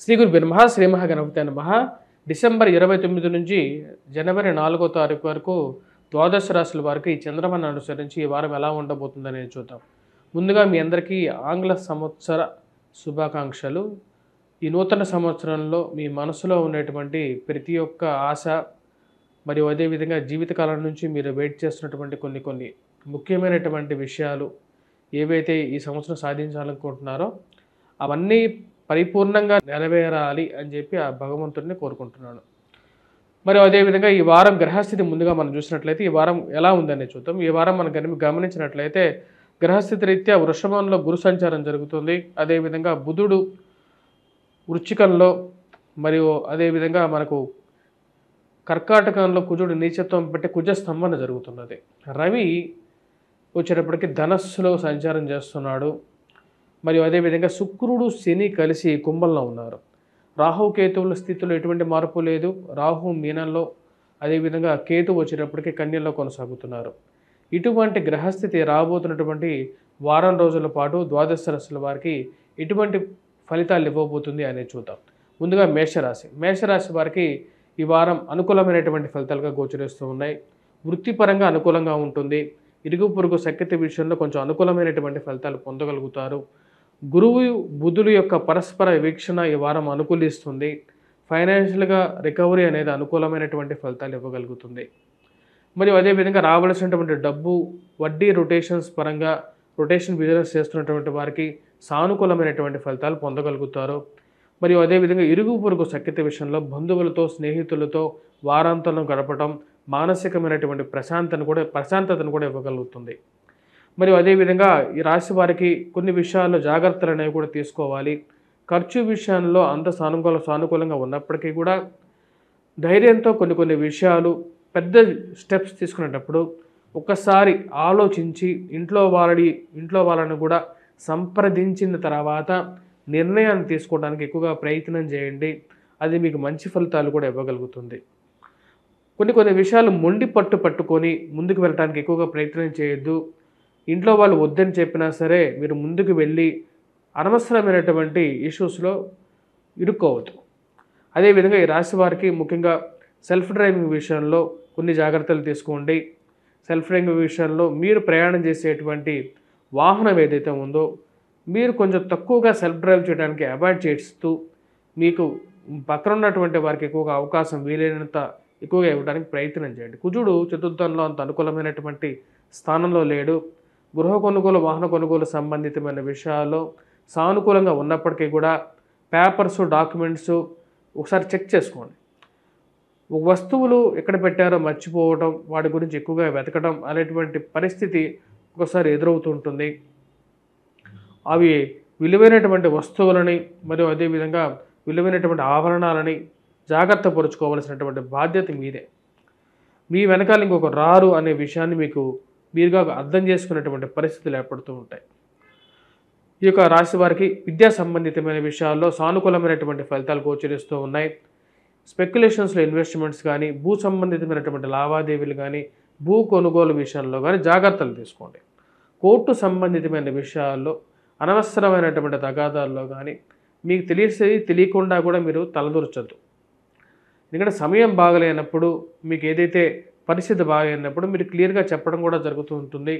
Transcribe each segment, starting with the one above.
శ్రీ గురుభ్యో నమః శ్రీ మహాగణపతే నమః. డిసెంబర్ 29 నుంచి జనవరి 4వ తారీఖు వరకు ద్వాదశ రాశుల వారికి ఈ చంద్రమను అనుసరించి ఈ వారం ఎలా ఉండబోతుందనేది చూద్దాం. ముందుగా మీ అందరికీ ఆంగ్ల సంవత్సర శుభాకాంక్షలు. ఈ నూతన సంవత్సరంలో మీ మనసులో ఉన్నటువంటి ప్రతి ఒక్క ఆశ మరియు అదేవిధంగా జీవితకాలం నుంచి మీరు వెయిట్ చేస్తున్నటువంటి కొన్ని ముఖ్యమైనటువంటి విషయాలు ఏవైతే ఈ సంవత్సరం సాధించాలనుకుంటున్నారో అవన్నీ పరిపూర్ణంగా నెరవేరాలి అని చెప్పి ఆ భగవంతుడిని కోరుకుంటున్నాను. మరి అదేవిధంగా ఈ వారం గ్రహస్థితి ముందుగా మనం చూసినట్లయితే ఈ వారం ఎలా ఉందని చూద్దాం. ఈ వారం మనం గమనించినట్లయితే గ్రహస్థితి రీత్యా వృషభంలో గురు సంచారం జరుగుతుంది. అదేవిధంగా బుధుడు వృశ్చికంలో మరియు అదేవిధంగా మనకు కర్కాటకంలో కుజుడు నీచత్వం పెట్టి కుజ స్తంభన జరుగుతున్నది. రవి వచ్చేటప్పటికి ధనస్సులో సంచారం చేస్తున్నాడు. మరియు అదేవిధంగా శుక్రుడు శని కలిసి కుంభంలో ఉన్నారు. రాహుకేతువుల స్థితిలో ఎటువంటి మార్పు లేదు. రాహు మీనంలో, అదేవిధంగా కేతు వచ్చేటప్పటికి కన్యలో కొనసాగుతున్నారు. ఇటువంటి గ్రహస్థితి రాబోతున్నటువంటి వారం రోజుల పాటు ద్వాదశ రాశుల వారికి ఎటువంటి ఫలితాలు ఇవ్వబోతుంది అనేది చూద్దాం. ముందుగా మేషరాశి వారికి ఈ వారం అనుకూలమైనటువంటి ఫలితాలుగా గోచరిస్తూ ఉన్నాయి. వృత్తిపరంగా అనుకూలంగా ఉంటుంది. ఇరుగు పొరుగు సఖ్యత విషయంలో కొంచెం అనుకూలమైనటువంటి ఫలితాలు పొందగలుగుతారు. గురువు బుధుల యొక్క పరస్పర వీక్షణ ఈ వారం అనుకూలిస్తుంది. ఫైనాన్షియల్గా రికవరీ అనేది అనుకూలమైనటువంటి ఫలితాలు ఇవ్వగలుగుతుంది. మరియు అదేవిధంగా రావాల్సినటువంటి డబ్బు వడ్డీ రొటేషన్స్ పరంగా రొటేషన్ బిజినెస్ చేస్తున్నటువంటి వారికి సానుకూలమైనటువంటి ఫలితాలు పొందగలుగుతారు. మరియు అదేవిధంగా ఇరుగు పొరుగు సఖ్యత విషయంలో బంధువులతో స్నేహితులతో వారాంతంలో గడపడం మానసికమైనటువంటి ప్రశాంతతను కూడా ఇవ్వగలుగుతుంది. మరియు అదేవిధంగా ఈ రాశి వారికి కొన్ని విషయాల్లో జాగ్రత్తలు అనేవి కూడా తీసుకోవాలి. ఖర్చు విషయంలో అంత సానుకూలంగా ఉన్నప్పటికీ కూడా ధైర్యంతో కొన్ని విషయాలు పెద్ద స్టెప్స్ తీసుకునేటప్పుడు ఒక్కసారి ఆలోచించి ఇంట్లో వాళ్ళని కూడా సంప్రదించిన తర్వాత నిర్ణయాన్ని తీసుకోవడానికి ఎక్కువగా ప్రయత్నం చేయండి. అది మీకు మంచి ఫలితాలు కూడా ఇవ్వగలుగుతుంది. కొన్ని విషయాలు మొండి పట్టుకొని ముందుకు వెళ్ళడానికి ఎక్కువగా ప్రయత్నం చేయొద్దు. ఇంట్లో వాళ్ళు వద్దని చెప్పినా సరే మీరు ముందుకు వెళ్ళి అనవసరమైనటువంటి ఇష్యూస్లో ఇరుక్కోవద్దు. అదేవిధంగా ఈ రాశి వారికి ముఖ్యంగా సెల్ఫ్ డ్రైవింగ్ విషయంలో కొన్ని జాగ్రత్తలు తీసుకోండి. సెల్ఫ్ డ్రైవింగ్ విషయంలో మీరు ప్రయాణం చేసేటువంటి వాహనం ఏదైతే ఉందో మీరు కొంచెం తక్కువగా సెల్ఫ్ డ్రైవ్ చేయడానికి అవాయిడ్ చేస్తూ మీకు పక్కన ఉన్నటువంటి వారికి ఎక్కువగా అవకాశం వీలైనంత ఎక్కువగా ఇవ్వడానికి ప్రయత్నం చేయండి. కుజుడు చతుర్థంలో అంత అనుకూలమైనటువంటి స్థానంలో లేడు. గృహ కొనుగోలు వాహన కొనుగోలు సంబంధితమైన విషయాల్లో సానుకూలంగా ఉన్నప్పటికీ కూడా పేపర్స్ డాక్యుమెంట్స్ ఒకసారి చెక్ చేసుకోండి. వస్తువులు ఎక్కడ పెట్టారో మర్చిపోవడం వాటి గురించి ఎక్కువగా వెతకడం అనేటువంటి పరిస్థితి ఒకసారి ఎదురవుతుంటుంది. అవి విలువైనటువంటి వస్తువులని మరియు అదేవిధంగా విలువైనటువంటి ఆభరణాలని జాగ్రత్త పరుచుకోవాల్సినటువంటి బాధ్యత మీదే. మీ వెనకాల ఇంకొక రారు అనే విషయాన్ని మీరుగా అర్థం చేసుకునేటువంటి పరిస్థితులు ఏర్పడుతూ ఉంటాయి. ఈ యొక్క రాశి వారికి విద్యా సంబంధితమైన విషయాల్లో సానుకూలమైనటువంటి ఫలితాలు గోచరిస్తూ ఉన్నాయి. స్పెక్యులేషన్స్లో ఇన్వెస్ట్మెంట్స్ కానీ భూ సంబంధితమైనటువంటి లావాదేవీలు కానీ భూ కొనుగోలు విషయంలో కానీ జాగ్రత్తలు తీసుకోండి. కోర్టు సంబంధితమైన విషయాల్లో అనవసరమైనటువంటి తగాదాల్లో కానీ మీకు తెలియకుండా కూడా మీరు తలదూర్చొద్దు. ఎందుకంటే సమయం బాగలేనప్పుడు మీకు ఏదైతే పరిస్థితి బాగలేనప్పుడు మీరు క్లియర్గా చెప్పడం కూడా జరుగుతూ ఉంటుంది.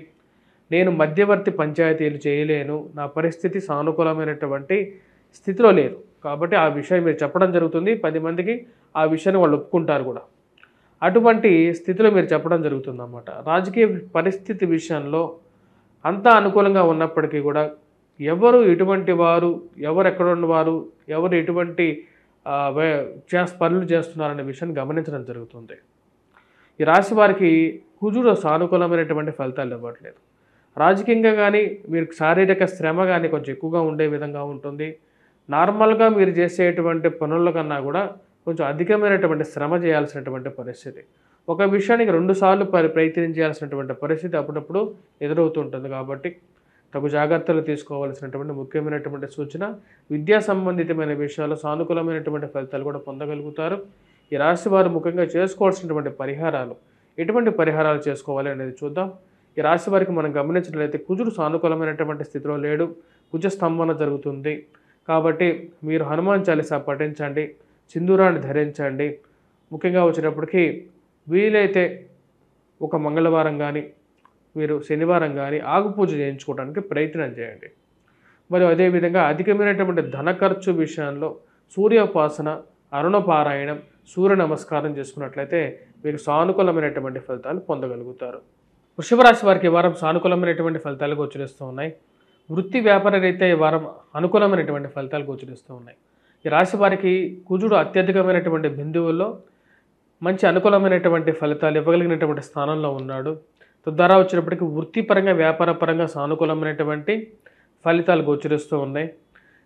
నేను మధ్యవర్తి పంచాయతీలు చేయలేను, నా పరిస్థితి సానుకూలమైనటువంటి స్థితిలో లేదు కాబట్టి ఆ విషయం మీరు చెప్పడం జరుగుతుంది. 10 మందికి ఆ విషయాన్ని వాళ్ళు ఒప్పుకుంటారు కూడా. అటువంటి స్థితిలో మీరు చెప్పడం జరుగుతుందన్నమాట. రాజకీయ పరిస్థితి విషయంలో అంతా అనుకూలంగా ఉన్నప్పటికీ కూడా ఎవరు ఎటువంటి వారు, ఎవరు ఎక్కడ ఉన్నవారు, ఎవరు ఎటువంటి పనులు చేస్తున్నారనే విషయాన్ని గమనించడం జరుగుతుంది. ఈ రాశి వారికి కుజుడు సానుకూలమైనటువంటి ఫలితాలు ఇవ్వట్లేదు. రాజకీయంగా కానీ మీరు శారీరక శ్రమ కానీ కొంచెం ఎక్కువగా ఉండే విధంగా ఉంటుంది. నార్మల్గా మీరు చేసేటువంటి పనుల కన్నా కూడా కొంచెం అధికమైనటువంటి శ్రమ చేయాల్సినటువంటి పరిస్థితి. ఒక విషయానికి 2 సార్లు ప్రయత్నం చేయాల్సినటువంటి పరిస్థితి అప్పుడప్పుడు ఎదురవుతుంటుంది. కాబట్టి తగు జాగ్రత్తలు తీసుకోవాల్సినటువంటి ముఖ్యమైనటువంటి సూచన. విద్యా సంబంధితమైన విషయాల్లో సానుకూలమైనటువంటి ఫలితాలు కూడా పొందగలుగుతారు. ఈ రాశి వారు ముఖ్యంగా చేసుకోవాల్సినటువంటి పరిహారాలు ఎటువంటి పరిహారాలు చేసుకోవాలి అనేది చూద్దాం. ఈ రాశి వారికి మనం గమనించినట్లయితే కుజుడు సానుకూలమైనటువంటి స్థితిలో లేడు. కుజ స్తంభన జరుగుతుంది. కాబట్టి మీరు హనుమాన్ చాలీసా పఠించండి, సింధూరాన్ని ధరించండి. ముఖ్యంగా వచ్చేటప్పటికి వీలైతే ఒక మంగళవారం కానీ మీరు శనివారం కానీ ఆకు పూజ చేయించుకోవడానికి ప్రయత్నం చేయండి. మరియు అదేవిధంగా అధికమైనటువంటి ధన ఖర్చు విషయంలో సూర్యోపాసన, అరుణపారాయణం, సూర్య నమస్కారం చేసుకున్నట్లయితే మీకు సానుకూలమైనటువంటి ఫలితాలు పొందగలుగుతారు. వృషభ రాశి వారికి ఈ వారం సానుకూలమైనటువంటి ఫలితాలు గోచరిస్తూ ఉన్నాయి. వృత్తి వ్యాపార రీత్యా ఈ వారం అనుకూలమైనటువంటి ఫలితాలు గోచరిస్తూ ఉన్నాయి. ఈ రాశి వారికి కుజుడు అత్యధికమైనటువంటి బిందువుల్లో మంచి అనుకూలమైనటువంటి ఫలితాలు ఇవ్వగలిగినటువంటి స్థానంలో ఉన్నాడు. తద్వారా వచ్చినప్పటికీ వృత్తిపరంగా వ్యాపారపరంగా సానుకూలమైనటువంటి ఫలితాలు గోచరిస్తూ ఉన్నాయి.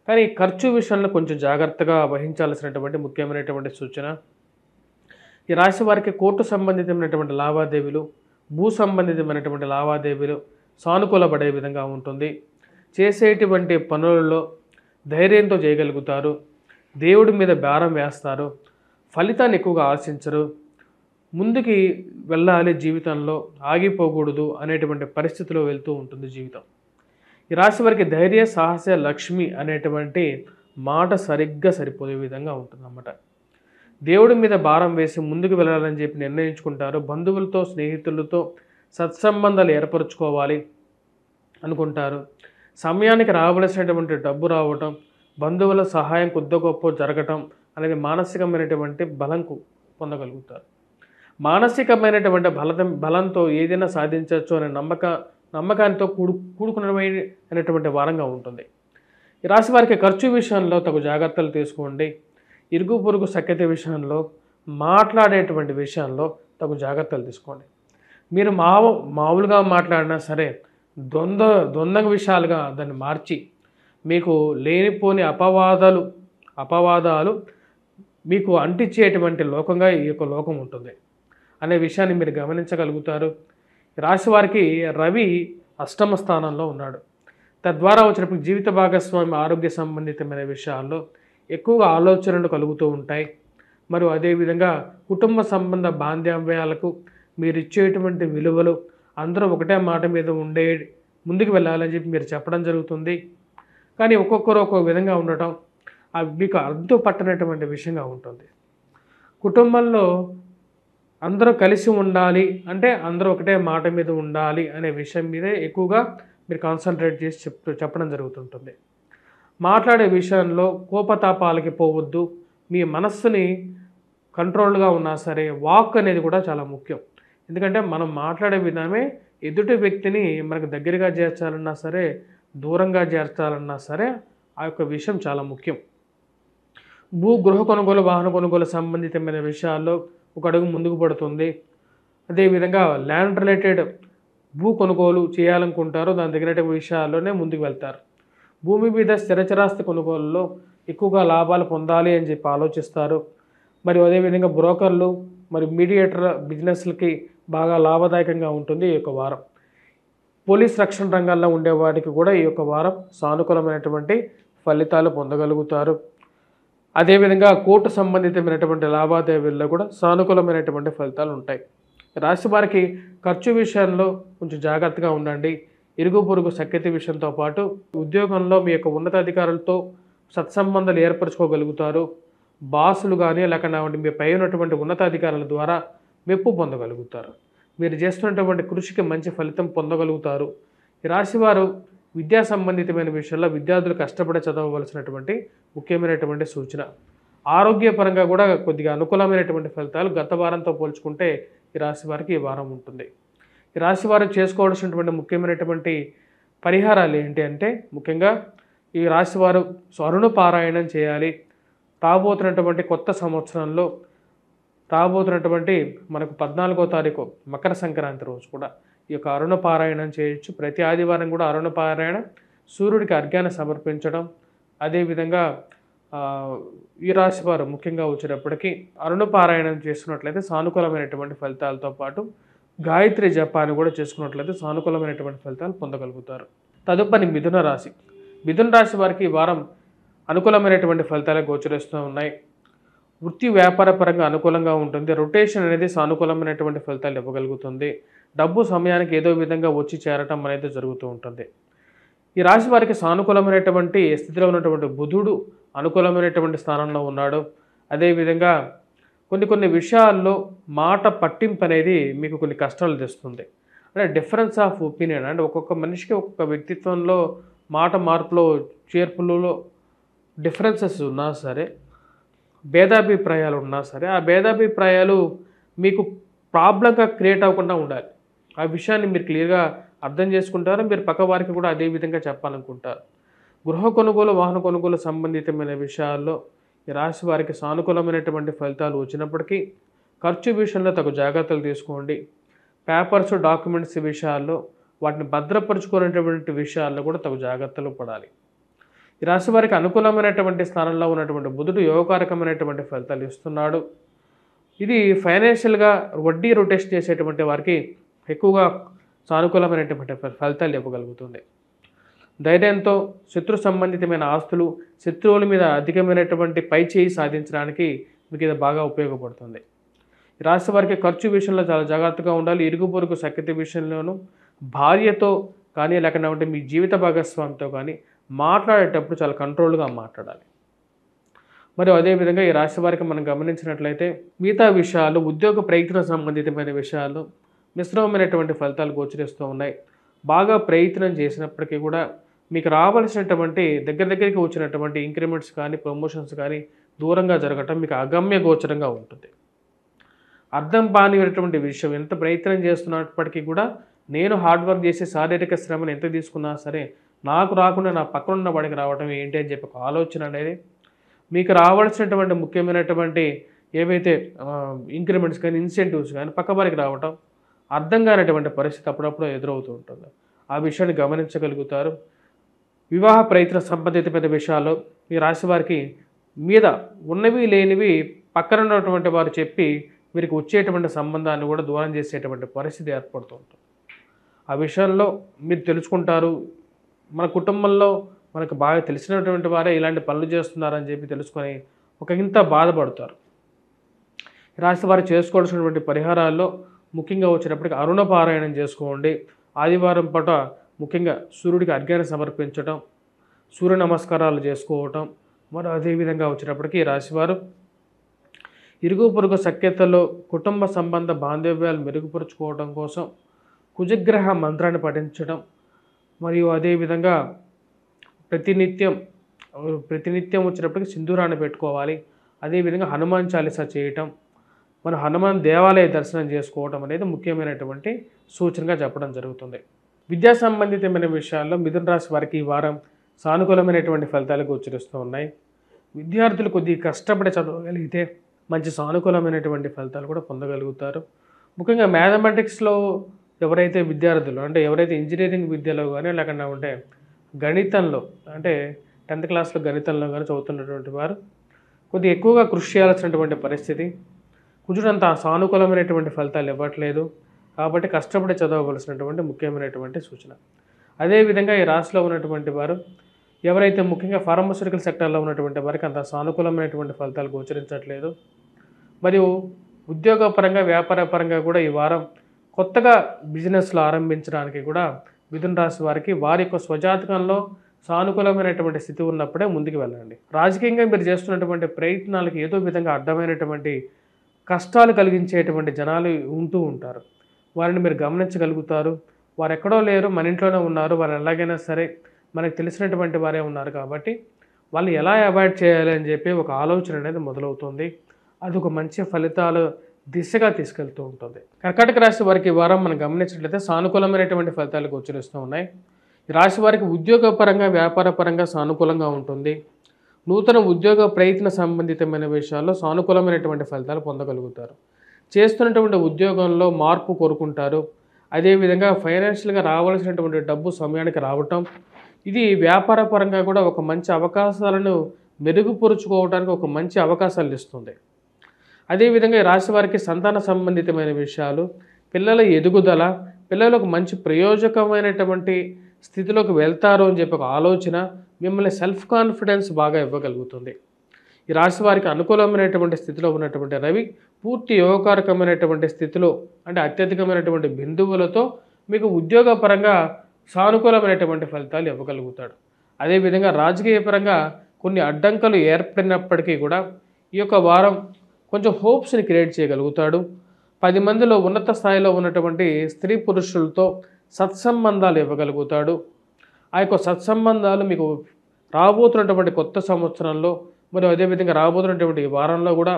కానీ ఖర్చు విషయంలో కొంచెం జాగ్రత్తగా వహించాల్సినటువంటి ముఖ్యమైనటువంటి సూచన. ఈ రాశి వారికి కోర్టు సంబంధితమైనటువంటి లావాదేవీలు, భూ సంబంధితమైనటువంటి లావాదేవీలు సానుకూలపడే విధంగా ఉంటుంది. చేసేటువంటి పనులలో ధైర్యంతో చేయగలుగుతారు. దేవుడి మీద భారం వేస్తారు. ఫలితాన్ని ఎక్కువగా ఆశించరు. ముందుకి వెళ్ళాలి, జీవితంలో ఆగిపోకూడదు అనేటువంటి పరిస్థితిలో వెళ్తూ ఉంటుంది జీవితం. ఈ రాశి వారికి ధైర్య, సాహస, లక్ష్మి అనేటువంటి మాట సరిగ్గా సరిపోయే విధంగా ఉంటుందన్నమాట. దేవుడి మీద భారం వేసి ముందుకు వెళ్ళాలని చెప్పి నిర్ణయించుకుంటారు. బంధువులతో, స్నేహితులతో సత్సంబంధాలు ఏర్పరచుకోవాలి అనుకుంటారు. సమయానికి రావలసినటువంటి డబ్బు రావటం, బంధువుల సహాయం కొద్ది గొప్ప జరగటం అనేది మానసికమైనటువంటి బలంకు పొందగలుగుతారు. మానసికమైనటువంటి బలంతో ఏదైనా సాధించవచ్చు అనే నమ్మకాంతో కూడుకున్నటువంటి వారంగా ఉంటుంది. ఈ రాశి వారికి ఖర్చు విషయంలో తగు జాగ్రత్తలు తీసుకోండి. ఇరుగు పొరుగు సఖ్యత విషయంలో, మాట్లాడేటువంటి విషయంలో తగు జాగ్రత్తలు తీసుకోండి. మీరు మామూలుగా మాట్లాడినా సరే ద్వంద్వ విషయాలుగా దాన్ని మార్చి మీకు లేనిపోని అపవాదాలు మీకు అంటించేటువంటి లోకంగా ఈ యొక్క లోకం ఉంటుంది అనే విషయాన్ని మీరు గమనించగలుగుతారు. రాశి వారికి రవి అష్టమ స్థానంలో ఉన్నాడు. తద్వారా వచ్చినప్పుడు జీవిత భాగస్వామి ఆరోగ్య సంబంధితమైన విషయాల్లో ఎక్కువగా ఆలోచనలు కలుగుతూ ఉంటాయి. మరియు అదేవిధంగా కుటుంబ సంబంధ బాంధవ్యాలకు మీరు ఇచ్చేటువంటి విలువలు అందరూ ఒకటే మాట మీద ముందుకు వెళ్ళాలని చెప్పి మీరు చెప్పడం జరుగుతుంది. కానీ ఒక్కొక్కరు ఒక్కొక్క విధంగా ఉండటం మీకు అర్థం పట్టనటువంటి విషయంగా ఉంటుంది. కుటుంబంలో అందరూ కలిసి ఉండాలి అంటే అందరూ ఒకటే మాట మీద ఉండాలి అనే విషయం మీదే ఎక్కువగా మీరు కాన్సన్ట్రేట్ చేసి చెప్పడం జరుగుతుంటుంది. మాట్లాడే విషయంలో కోపతాపాలకి పోవద్దు. మీ మనస్సుని కంట్రోల్గా ఉన్నా సరే వాక్ అనేది కూడా చాలా ముఖ్యం. ఎందుకంటే మనం మాట్లాడే విధానమే ఎదుటి వ్యక్తిని మనకు దగ్గరగా చేర్చాలన్నా సరే, దూరంగా చేర్చాలన్నా సరే ఆ యొక్క విషయం చాలా ముఖ్యం. గృహ కొనుగోలు, వాహన కొనుగోలు సంబంధితమైన విషయాల్లో ఒక అడుగు ముందుకు పడుతుంది. అదేవిధంగా ల్యాండ్ రిలేటెడ్ భూ కొనుగోలు చేయాలనుకుంటారో దాని తగినటువంటి విషయాల్లోనే ముందుకు వెళ్తారు. భూమి మీద స్థిరచరాస్తి కొనుగోలులో ఎక్కువగా లాభాలు పొందాలి అని చెప్పి ఆలోచిస్తారు. మరియు అదేవిధంగా బ్రోకర్లు మరియు మీడియేటర్ బిజినెస్లకి బాగా లాభదాయకంగా ఉంటుంది ఈ యొక్క వారం. పోలీస్ రక్షణ రంగాల్లో ఉండేవాడికి కూడా ఈ యొక్క వారం సానుకూలమైనటువంటి ఫలితాలు పొందగలుగుతారు. అదేవిధంగా కోర్టు సంబంధితమైనటువంటి లావాదేవీల్లో కూడా సానుకూలమైనటువంటి ఫలితాలు ఉంటాయి. రాశి వారికి ఖర్చు విషయంలో కొంచెం జాగ్రత్తగా ఉండండి. ఇరుగు పొరుగు సఖ్యత విషయంతో పాటు ఉద్యోగంలో మీ యొక్క ఉన్నతాధికారులతో సత్సంబంధాలు ఏర్పరచుకోగలుగుతారు. బాసులు కానీ లేకపోతే మీ పై ఉన్నటువంటి ఉన్నతాధికారుల ద్వారా మెప్పు పొందగలుగుతారు. మీరు చేస్తున్నటువంటి కృషికి మంచి ఫలితం పొందగలుగుతారు. ఈ రాశివారు విద్యా సంబంధితమైన విషయాల్లో విద్యార్థులు కష్టపడి చదవవలసినటువంటి ముఖ్యమైనటువంటి సూచన. ఆరోగ్యపరంగా కూడా కొద్దిగా అనుకూలమైనటువంటి ఫలితాలు గత వారంతో పోల్చుకుంటే ఈ రాశి వారికి ఈ వారం ఉంటుంది. ఈ రాశి వారు చేసుకోవాల్సినటువంటి ముఖ్యమైనటువంటి పరిహారాలు ఏంటి అంటే, ముఖ్యంగా ఈ రాశి వారు అరుణ పారాయణం చేయాలి. రాబోతున్నటువంటి కొత్త సంవత్సరంలో రాబోతున్నటువంటి మనకు 14వ తారీఖు మకర సంక్రాంతి రోజు కూడా ఈ యొక్క అరుణ పారాయణం చేయొచ్చు. ప్రతి ఆదివారం కూడా అరుణ పారాయణ, సూర్యుడికి అర్ఘ్యాన్ని సమర్పించడం. అదేవిధంగా ఈ రాశి వారు ముఖ్యంగా వచ్చేటప్పటికి అరుణ పారాయణం చేస్తున్నట్లయితే సానుకూలమైనటువంటి ఫలితాలతో పాటు గాయత్రి జపాన్ని కూడా చేసుకున్నట్లయితే సానుకూలమైనటువంటి ఫలితాలు పొందగలుగుతారు. తదుపరి మిథున రాశి. మిథున రాశి వారికి ఈ వారం అనుకూలమైనటువంటి ఫలితాలు గోచరిస్తూ ఉన్నాయి. వృత్తి వ్యాపార పరంగా అనుకూలంగా ఉంటుంది. రొటేషన్ అనేది సానుకూలమైనటువంటి ఫలితాలు ఇవ్వగలుగుతుంది. డబ్బు సమయానికి ఏదో విధంగా వచ్చి చేరటం అనేది జరుగుతూ ఉంటుంది. ఈ రాశి వారికి సానుకూలమైనటువంటి స్థితిలో ఉన్నటువంటి బుధుడు అనుకూలమైనటువంటి స్థానంలో ఉన్నాడు. అదేవిధంగా కొన్ని విషయాల్లో మాట పట్టింపు అనేది మీకు కొన్ని కష్టాలు తెస్తుంది. అంటే డిఫరెన్స్ ఆఫ్ ఒపీనియన్, అంటే ఒక్కొక్క మనిషికి ఒక్కొక్క వ్యక్తిత్వంలో మాట మార్పులో చేర్పులలో డిఫరెన్సెస్ ఉన్నా సరే, భేదాభిప్రాయాలు ఉన్నా సరే, ఆ భేదాభిప్రాయాలు మీకు ప్రాబ్లంగా క్రియేట్ అవ్వకుండా ఉండాలి. ఆ విషయాన్ని మీరు క్లియర్గా అర్థం చేసుకుంటారు. మీరు పక్క వారికి కూడా అదే విధంగా చెప్పాలనుకుంటారు. గృహ కొనుగోలు, వాహన కొనుగోలు సంబంధితమైన విషయాల్లో ఈ రాశి వారికి సానుకూలమైనటువంటి ఫలితాలు వచ్చినప్పటికీ ఖర్చు విషయంలో తగు జాగ్రత్తలు తీసుకోండి. పేపర్స్, డాక్యుమెంట్స్ విషయాల్లో వాటిని భద్రపరుచుకునేటువంటి విషయాల్లో కూడా తగు జాగ్రత్తలు పడాలి. ఈ రాశి వారికి అనుకూలమైనటువంటి స్థానంలో ఉన్నటువంటి బుధుడు యోగకారకమైనటువంటి ఫలితాలు ఇస్తున్నాడు. ఇది ఫైనాన్షియల్గా వడ్డీ రొటేషన్ చేసేటువంటి వారికి ఎక్కువగా సానుకూలమైనటువంటి ఫలితాలు ఇవ్వగలుగుతుంది. ధైర్యంతో శత్రు సంబంధితమైన ఆస్తులు, శత్రువుల మీద అధికమైనటువంటి పై చేయి సాధించడానికి మీకు ఇది బాగా ఉపయోగపడుతుంది. ఈ రాశి వారికి ఖర్చు విషయంలో చాలా జాగ్రత్తగా ఉండాలి. ఇరుగు పొరుగు సఖ్యత విషయంలోనూ, భార్యతో కానీ లేకపోతే మీ జీవిత భాగస్వామితో కానీ మాట్లాడేటప్పుడు చాలా కంట్రోల్గా మాట్లాడాలి. మరియు అదేవిధంగా ఈ రాశి వారికి మనం గమనించినట్లయితే మిగతా విషయాలు, ఉద్యోగ ప్రయత్న సంబంధితమైన విషయాలు మిశ్రమమైనటువంటి ఫలితాలు గోచరిస్తూ ఉన్నాయి. బాగా ప్రయత్నం చేసినప్పటికీ కూడా మీకు రావాల్సినటువంటి దగ్గరికి వచ్చినటువంటి ఇంక్రిమెంట్స్ కానీ, ప్రమోషన్స్ కానీ దూరంగా జరగటం మీకు అగమ్య గోచరంగా ఉంటుంది. అర్థం కానిటువంటి విషయం, ఎంత ప్రయత్నం చేస్తున్నప్పటికీ కూడా నేను హార్డ్ వర్క్ చేసి శారీరక శ్రమను ఎంత తీసుకున్నా సరే నాకు రాకుండా నా పక్కన ఉన్న వాడికి రావటం ఏంటి అని చెప్పి ఒక ఆలోచన అనేది, మీకు రావాల్సినటువంటి ముఖ్యమైనటువంటి ఏవైతే ఇంక్రిమెంట్స్ కానీ, ఇన్సెంటివ్స్ కానీ పక్క వారికి రావటం అర్థం కానటువంటి పరిస్థితి అప్పుడప్పుడు ఎదురవుతూ ఉంటుంది. ఆ విషయాన్ని గమనించగలుగుతారు. వివాహ ప్రయత్న సంబంధితమైన విషయాల్లో ఈ రాశి వారికి మీద ఉన్నవి లేనివి పక్కన ఉన్నటువంటి వారు చెప్పి వీరికి వచ్చేటువంటి సంబంధాన్ని కూడా దూరం చేసేటువంటి పరిస్థితి ఏర్పడుతూ ఉంటుంది. ఆ విషయంలో మీరు తెలుసుకుంటారు. మన కుటుంబంలో మనకు బాగా తెలిసినటువంటి వారే ఇలాంటి పనులు చేస్తున్నారని చెప్పి తెలుసుకొని ఒక ఇంత బాధపడతారు. రాశి వారు చేసుకోవాల్సినటువంటి పరిహారాల్లో ముఖ్యంగా వచ్చేటప్పటికి అరుణ పారాయణం చేసుకోండి. ఆదివారం పూట ముఖ్యంగా సూర్యుడికి అర్ఘ్యాన్ని సమర్పించడం, సూర్య నమస్కారాలు చేసుకోవటం. మరి అదేవిధంగా వచ్చేటప్పటికి రాశివారు ఇరుగు పొరుగు సఖ్యతలో కుటుంబ సంబంధ బాంధవ్యాలు మెరుగుపరుచుకోవడం కోసం కుజగ్రహ మంత్రాన్ని పఠించడం, మరియు అదేవిధంగా ప్రతినిత్యం వచ్చేటప్పటికి సింధూరాన్ని పెట్టుకోవాలి. అదేవిధంగా హనుమాన్ చాలీసా చేయటం, మన హనుమాన్ దేవాలయ దర్శనం చేసుకోవడం అనేది ముఖ్యమైనటువంటి సూచనగా చెప్పడం జరుగుతుంది. విద్యా సంబంధితమైన విషయాల్లో మిథున రాశి వారికి ఈ వారం సానుకూలమైనటువంటి ఫలితాలు గోచరిస్తూ ఉన్నాయి. విద్యార్థులు కొద్దిగా కష్టపడి చదవగలిగితే మంచి సానుకూలమైనటువంటి ఫలితాలు కూడా పొందగలుగుతారు. ముఖ్యంగా మ్యాథమెటిక్స్లో ఎవరైతే విద్యార్థులు, అంటే ఎవరైతే ఇంజనీరింగ్ విద్యలో కానీ లేకుండా ఉంటే గణితంలో, అంటే 10th క్లాస్లో గణితంలో కానీ చదువుతున్నటువంటి వారు కొద్దిగా ఎక్కువగా కృషి చేయాల్సినటువంటి పరిస్థితి. కుజుడంత సానుకూలమైనటువంటి ఫలితాలు ఇవ్వట్లేదు కాబట్టి కష్టపడి చదవవలసినటువంటి ముఖ్యమైనటువంటి సూచన. అదేవిధంగా ఈ రాశిలో ఉన్నటువంటి వారు ఎవరైతే ముఖ్యంగా ఫార్మాస్యూటికల్ సెక్టార్లో ఉన్నటువంటి వారికి అంత సానుకూలమైనటువంటి ఫలితాలు గోచరించట్లేదు. మరియు ఉద్యోగపరంగా, వ్యాపారపరంగా కూడా ఈ వారం కొత్తగా బిజినెస్లు ఆరంభించడానికి కూడా మిథున రాశి వారికి వారి యొక్క స్వజాతకంలో సానుకూలమైనటువంటి స్థితి ఉన్నప్పుడే ముందుకు వెళ్ళండి. రాజకీయంగా మీరు చేస్తున్నటువంటి ప్రయత్నాలకు ఏదో విధంగా అడ్డమైనటువంటి కష్టాలు కలిగించేటువంటి జనాలు ఉంటూ ఉంటారు. వారిని మీరు గమనించగలుగుతారు. వారు ఎక్కడో లేరు, మన ఇంట్లోనే ఉన్నారు. వారు ఎలాగైనా సరే మనకు తెలిసినటువంటి వారే ఉన్నారు కాబట్టి వాళ్ళు ఎలా అవాయిడ్ చేయాలి అని చెప్పి ఒక ఆలోచన అనేది మొదలవుతుంది. అది ఒక మంచి ఫలితాలు దిశగా తీసుకెళ్తూ ఉంటుంది. కర్కాటక రాశి వారికి ఈ వారం మనం గమనించినట్లయితే సానుకూలమైనటువంటి ఫలితాలు గోచరిస్తూ ఉన్నాయి. ఈ రాశి వారికి ఉద్యోగపరంగా, వ్యాపారపరంగా సానుకూలంగా ఉంటుంది. నూతన ఉద్యోగ ప్రయత్న సంబంధితమైన విషయాల్లో సానుకూలమైనటువంటి ఫలితాలు పొందగలుగుతారు. చేస్తున్నటువంటి ఉద్యోగంలో మార్పు కోరుకుంటారు. అదేవిధంగా ఫైనాన్షియల్గా రావాల్సినటువంటి డబ్బు సమయానికి రావటం, ఇది వ్యాపారపరంగా కూడా ఒక మంచి అవకాశాలను మెరుగుపరుచుకోవడానికి ఒక మంచి అవకాశాలు ఇస్తుంది. అదేవిధంగా ఈ రాశి వారికి సంతాన సంబంధితమైన విషయాలు, పిల్లల ఎదుగుదల, పిల్లలకు మంచి ప్రయోజకమైనటువంటి స్థితిలోకి వెళ్తారు అని చెప్పి ఒక ఆలోచన మిమ్మల్ని సెల్ఫ్ కాన్ఫిడెన్స్ బాగా ఇవ్వగలుగుతుంది. ఈ రాశి వారికి అనుకూలమైనటువంటి స్థితిలో ఉన్నటువంటి రవి పూర్తి యోగకారకమైనటువంటి స్థితిలో, అంటే అత్యధికమైనటువంటి బిందువులతో మీకు ఉద్యోగపరంగా సానుకూలమైనటువంటి ఫలితాలు ఇవ్వగలుగుతాడు. అదేవిధంగా రాజకీయ పరంగా కొన్ని అడ్డంకులు ఏర్పడినప్పటికీ కూడా ఈ యొక్క వారం కొంచెం హోప్స్ని క్రియేట్ చేయగలుగుతాడు. 10 మందిలో ఉన్నత స్థాయిలో ఉన్నటువంటి స్త్రీ పురుషులతో సత్సంబంధాలు ఇవ్వగలుగుతాడు. ఆ యొక్క సత్సంబంధాలు మీకు రాబోతున్నటువంటి కొత్త సంవత్సరంలో మరియు అదేవిధంగా రాబోతున్నటువంటి ఈ వారంలో కూడా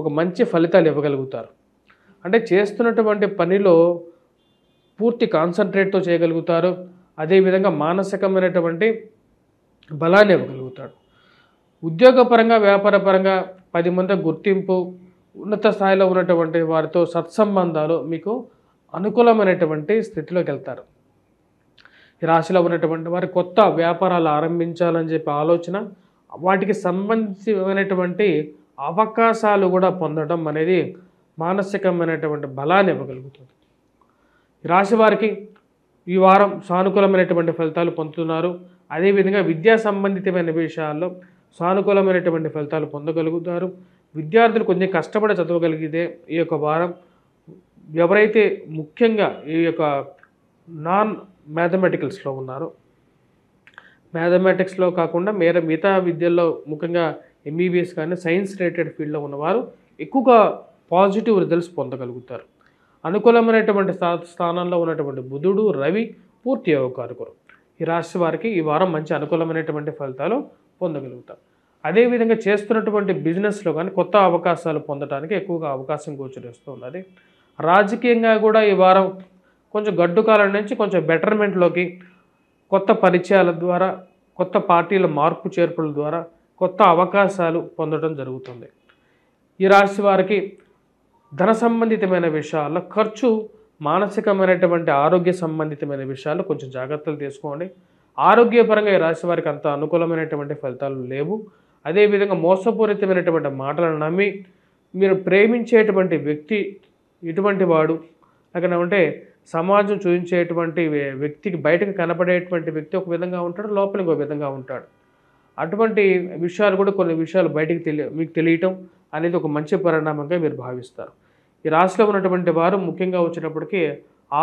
ఒక మంచి ఫలితాలు ఇవ్వగలుగుతారు. అంటే చేస్తున్నటువంటి పనిలో పూర్తి కాన్సన్ట్రేట్తో చేయగలుగుతారు. అదేవిధంగా మానసికమైనటువంటి బలాన్ని ఇవ్వగలుగుతాడు. ఉద్యోగపరంగా వ్యాపారపరంగా 10 మంది గుర్తింపు, ఉన్నత స్థాయిలో ఉన్నటువంటి వారితో సత్సంబంధాలు మీకు అనుకూలమైనటువంటి స్థితిలోకి వెళ్తారు. ఈ రాశిలో ఉన్నటువంటి వారి కొత్త వ్యాపారాలు ఆరంభించాలని చెప్పి ఆలోచన, వాటికి సంబంధించినటువంటి అవకాశాలు కూడా పొందడం అనేది మానసికమైనటువంటి బలాన్ని ఇవ్వగలుగుతుంది. ఈ రాశి వారికి ఈ వారం సానుకూలమైనటువంటి ఫలితాలు పొందుతున్నారు. అదేవిధంగా విద్యా సంబంధితమైన విషయాల్లో సానుకూలమైనటువంటి ఫలితాలు పొందగలుగుతారు. విద్యార్థులు కొంచెం కష్టపడి చదవగలిగితే ఈ యొక్క వారం, ఎవరైతే ముఖ్యంగా ఈ యొక్క నాన్ మ్యాథమెటికల్స్లో ఉన్నారో, మ్యాథమెటిక్స్లో కాకుండా మిగతా విద్యల్లో ముఖ్యంగా ఎంబీబీఎస్ కానీ సైన్స్ రిలేటెడ్ ఫీల్డ్లో ఉన్నవారు ఎక్కువగా పాజిటివ్ రిజల్ట్స్ పొందగలుగుతారు. అనుకూలమైనటువంటి స్థానంలో ఉన్నటువంటి బుధుడు, రవి పూర్తి యోగకారకులు. ఈ రాశి వారికి ఈ వారం మంచి అనుకూలమైనటువంటి ఫలితాలు పొందగలుగుతారు. అదేవిధంగా చేస్తున్నటువంటి బిజినెస్లో కానీ కొత్త అవకాశాలు పొందడానికి ఎక్కువగా అవకాశం గోచరిస్తూ ఉన్నది. రాజకీయంగా కూడా ఈ వారం కొంచెం గడ్డు కాలం నుంచి కొంచెం బెటర్మెంట్లోకి, కొత్త పరిచయాల ద్వారా, కొత్త పార్టీల మార్పు చేర్పుల ద్వారా కొత్త అవకాశాలు పొందడం జరుగుతుంది. ఈ రాశి వారికి ధన సంబంధితమైన విషయాల్లో ఖర్చు, మానసికమైనటువంటి ఆరోగ్య సంబంధితమైన విషయాల్లో కొంచెం జాగ్రత్తలు తీసుకోండి. ఆరోగ్యపరంగా ఈ రాశి వారికి అంత అనుకూలమైనటువంటి ఫలితాలు లేవు. అదేవిధంగా మోసపూరితమైనటువంటి మాటలను నమ్మి మీరు ప్రేమించేటువంటి వ్యక్తి ఇటువంటి వాడు, లేకపోతే సమాజం చూపించేటువంటి వ్యక్తికి బయటకు కనపడేటువంటి వ్యక్తి ఒక విధంగా ఉంటాడు, లోపల ఇంకో విధంగా ఉంటాడు. అటువంటి విషయాలు కూడా కొన్ని విషయాలు బయటికి మీకు తెలియటం అనేది ఒక మంచి పరిణామంగా మీరు భావిస్తారు. ఈ రాశిలో ఉన్నటువంటి వారు ముఖ్యంగా వచ్చేటప్పటికి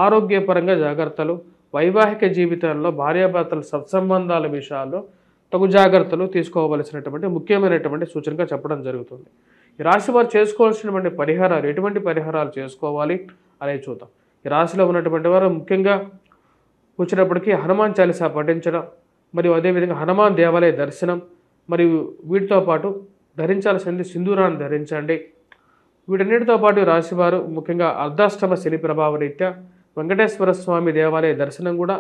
ఆరోగ్యపరంగా జాగ్రత్తలు, వైవాహిక జీవితంలో భార్యాభర్తల సత్సంబంధాల విషయాల్లో తగు జాగ్రత్తలు తీసుకోవలసినటువంటి ముఖ్యమైనటువంటి సూచనగా చెప్పడం జరుగుతుంది. ఈ రాశి వారు చేసుకోవాల్సినటువంటి పరిహారాలు, ఎటువంటి పరిహారాలు చేసుకోవాలి అనేది చూద్దాం. ఈ రాశిలో ఉన్నటువంటి వారు ముఖ్యంగా వచ్చినప్పటికీ హనుమాన్ చాలీసా పఠించడం, మరియు అదేవిధంగా హనుమాన్ దేవాలయ దర్శనం, మరియు వీటితో పాటు ధరించాల్సింది సింధూరాన్ని ధరించండి. వీటన్నిటితో పాటు రాశివారు ముఖ్యంగా అర్ధాష్టమ శని ప్రభావ రీత్యా వెంకటేశ్వర స్వామి దేవాలయ దర్శనం కూడా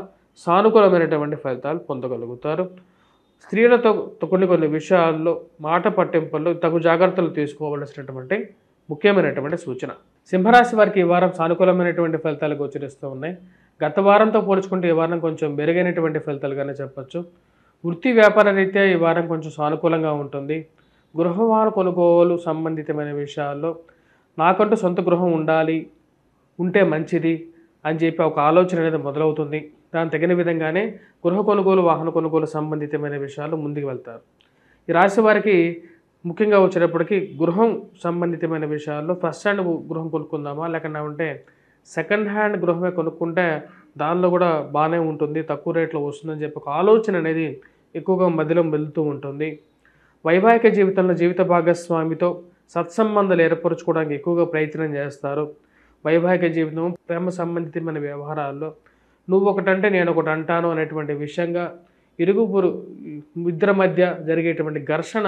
సానుకూలమైనటువంటి ఫలితాలు పొందగలుగుతారు. స్త్రీలతో కొన్ని విషయాల్లో మాట పట్టింపుల్లో తగు జాగ్రత్తలు తీసుకోవలసినటువంటి ముఖ్యమైనటువంటి సూచన. సింహరాశి వారికి ఈ వారం సానుకూలమైనటువంటి ఫలితాలు గోచరిస్తూ ఉన్నాయి. గత వారంతో పోల్చుకుంటే ఈ వారం కొంచెం మెరుగైనటువంటి ఫలితాలుగానే చెప్పచ్చు. వృత్తి వ్యాపార రీత్యా ఈ వారం కొంచెం సానుకూలంగా ఉంటుంది. గృహవాహన కొనుగోలు సంబంధితమైన విషయాల్లో నాకంటూ సొంత గృహం ఉంటే మంచిది అని చెప్పి ఒక ఆలోచన అనేది మొదలవుతుంది. దాని తగిన విధంగానే గృహ కొనుగోలు, వాహన కొనుగోలు సంబంధితమైన విషయాలు ముందుకు వెళ్తారు. ఈ రాశి వారికి ముఖ్యంగా వచ్చేటప్పటికి గృహం సంబంధితమైన విషయాల్లో ఫస్ట్ హ్యాండ్ గృహం కొనుక్కుందామా, లేకుండా సెకండ్ హ్యాండ్ గృహమే కొనుక్కుంటే దానిలో కూడా బాగానే ఉంటుంది, తక్కువ రేట్లో వస్తుందని చెప్పి ఒక ఆలోచన అనేది ఎక్కువగా మధ్యలో వెళ్తూ ఉంటుంది. వైవాహిక జీవితంలో జీవిత భాగస్వామితో సత్సంబంధాలు ఏర్పరచుకోవడానికి ఎక్కువగా ప్రయత్నం చేస్తారు. వైవాహిక జీవితం, ప్రేమ సంబంధితమైన వ్యవహారాల్లో నువ్వు ఒకటంటే నేను ఒకటి అంటాను అనేటువంటి విషయంగా ఇద్దరి మధ్య జరిగేటువంటి ఘర్షణ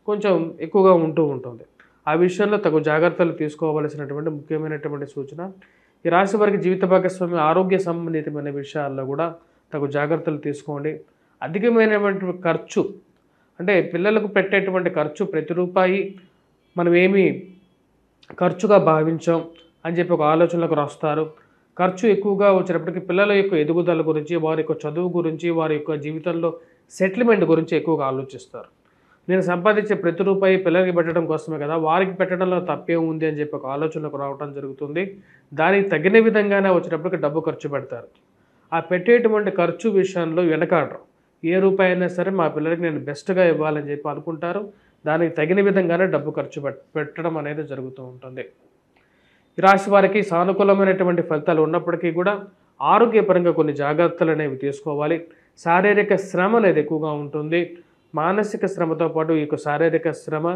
కొంచెం ఎక్కువగా ఉంటూ ఉంటుంది. ఆ విషయంలో తగు జాగ్రత్తలు తీసుకోవలసినటువంటి ముఖ్యమైనటువంటి సూచన. ఈ రాశి వారికి జీవిత భాగస్వామి ఆరోగ్య సంబంధితమైన విషయాల్లో కూడా తగు జాగ్రత్తలు తీసుకోండి. అధికమైనటువంటి ఖర్చు, అంటే పిల్లలకు పెట్టేటువంటి ఖర్చు, ప్రతి రూపాయి మనం ఏమీ ఖర్చుగా భావించాం అని చెప్పి ఒక ఆలోచనలకు రాస్తారు. ఖర్చు ఎక్కువగా వచ్చినప్పటికీ పిల్లల యొక్క ఎదుగుదల గురించి, వారి యొక్క చదువు గురించి, వారి యొక్క జీవితంలో సెటిల్మెంట్ గురించి ఎక్కువగా ఆలోచిస్తారు. నేను సంపాదించే ప్రతి రూపాయి పిల్లలకి పెట్టడం కోసమే కదా, వారికి పెట్టడంలో తప్పే ఉంది అని చెప్పి ఒక ఆలోచనకు రావడం జరుగుతుంది. దానికి తగిన విధంగానే వచ్చినప్పటికీ డబ్బు ఖర్చు పెడతారు. ఆ పెట్టేటువంటి ఖర్చు విషయంలో వెనకాడరు. ఏ రూపాయి అయినా సరే మా పిల్లలకి నేను బెస్ట్గా ఇవ్వాలని చెప్పి అనుకుంటారు. దానికి తగిన విధంగానే డబ్బు ఖర్చు పెట్టడం అనేది జరుగుతూ ఉంటుంది. ఈ రాశి వారికి సానుకూలమైనటువంటి ఫలితాలు ఉన్నప్పటికీ కూడా ఆరోగ్యపరంగా కొన్ని జాగ్రత్తలు అనేవి తీసుకోవాలి. శారీరక శ్రమ అనేది ఎక్కువగా ఉంటుంది. మానసిక శ్రమతో పాటు ఈ యొక్క శారీరక శ్రమ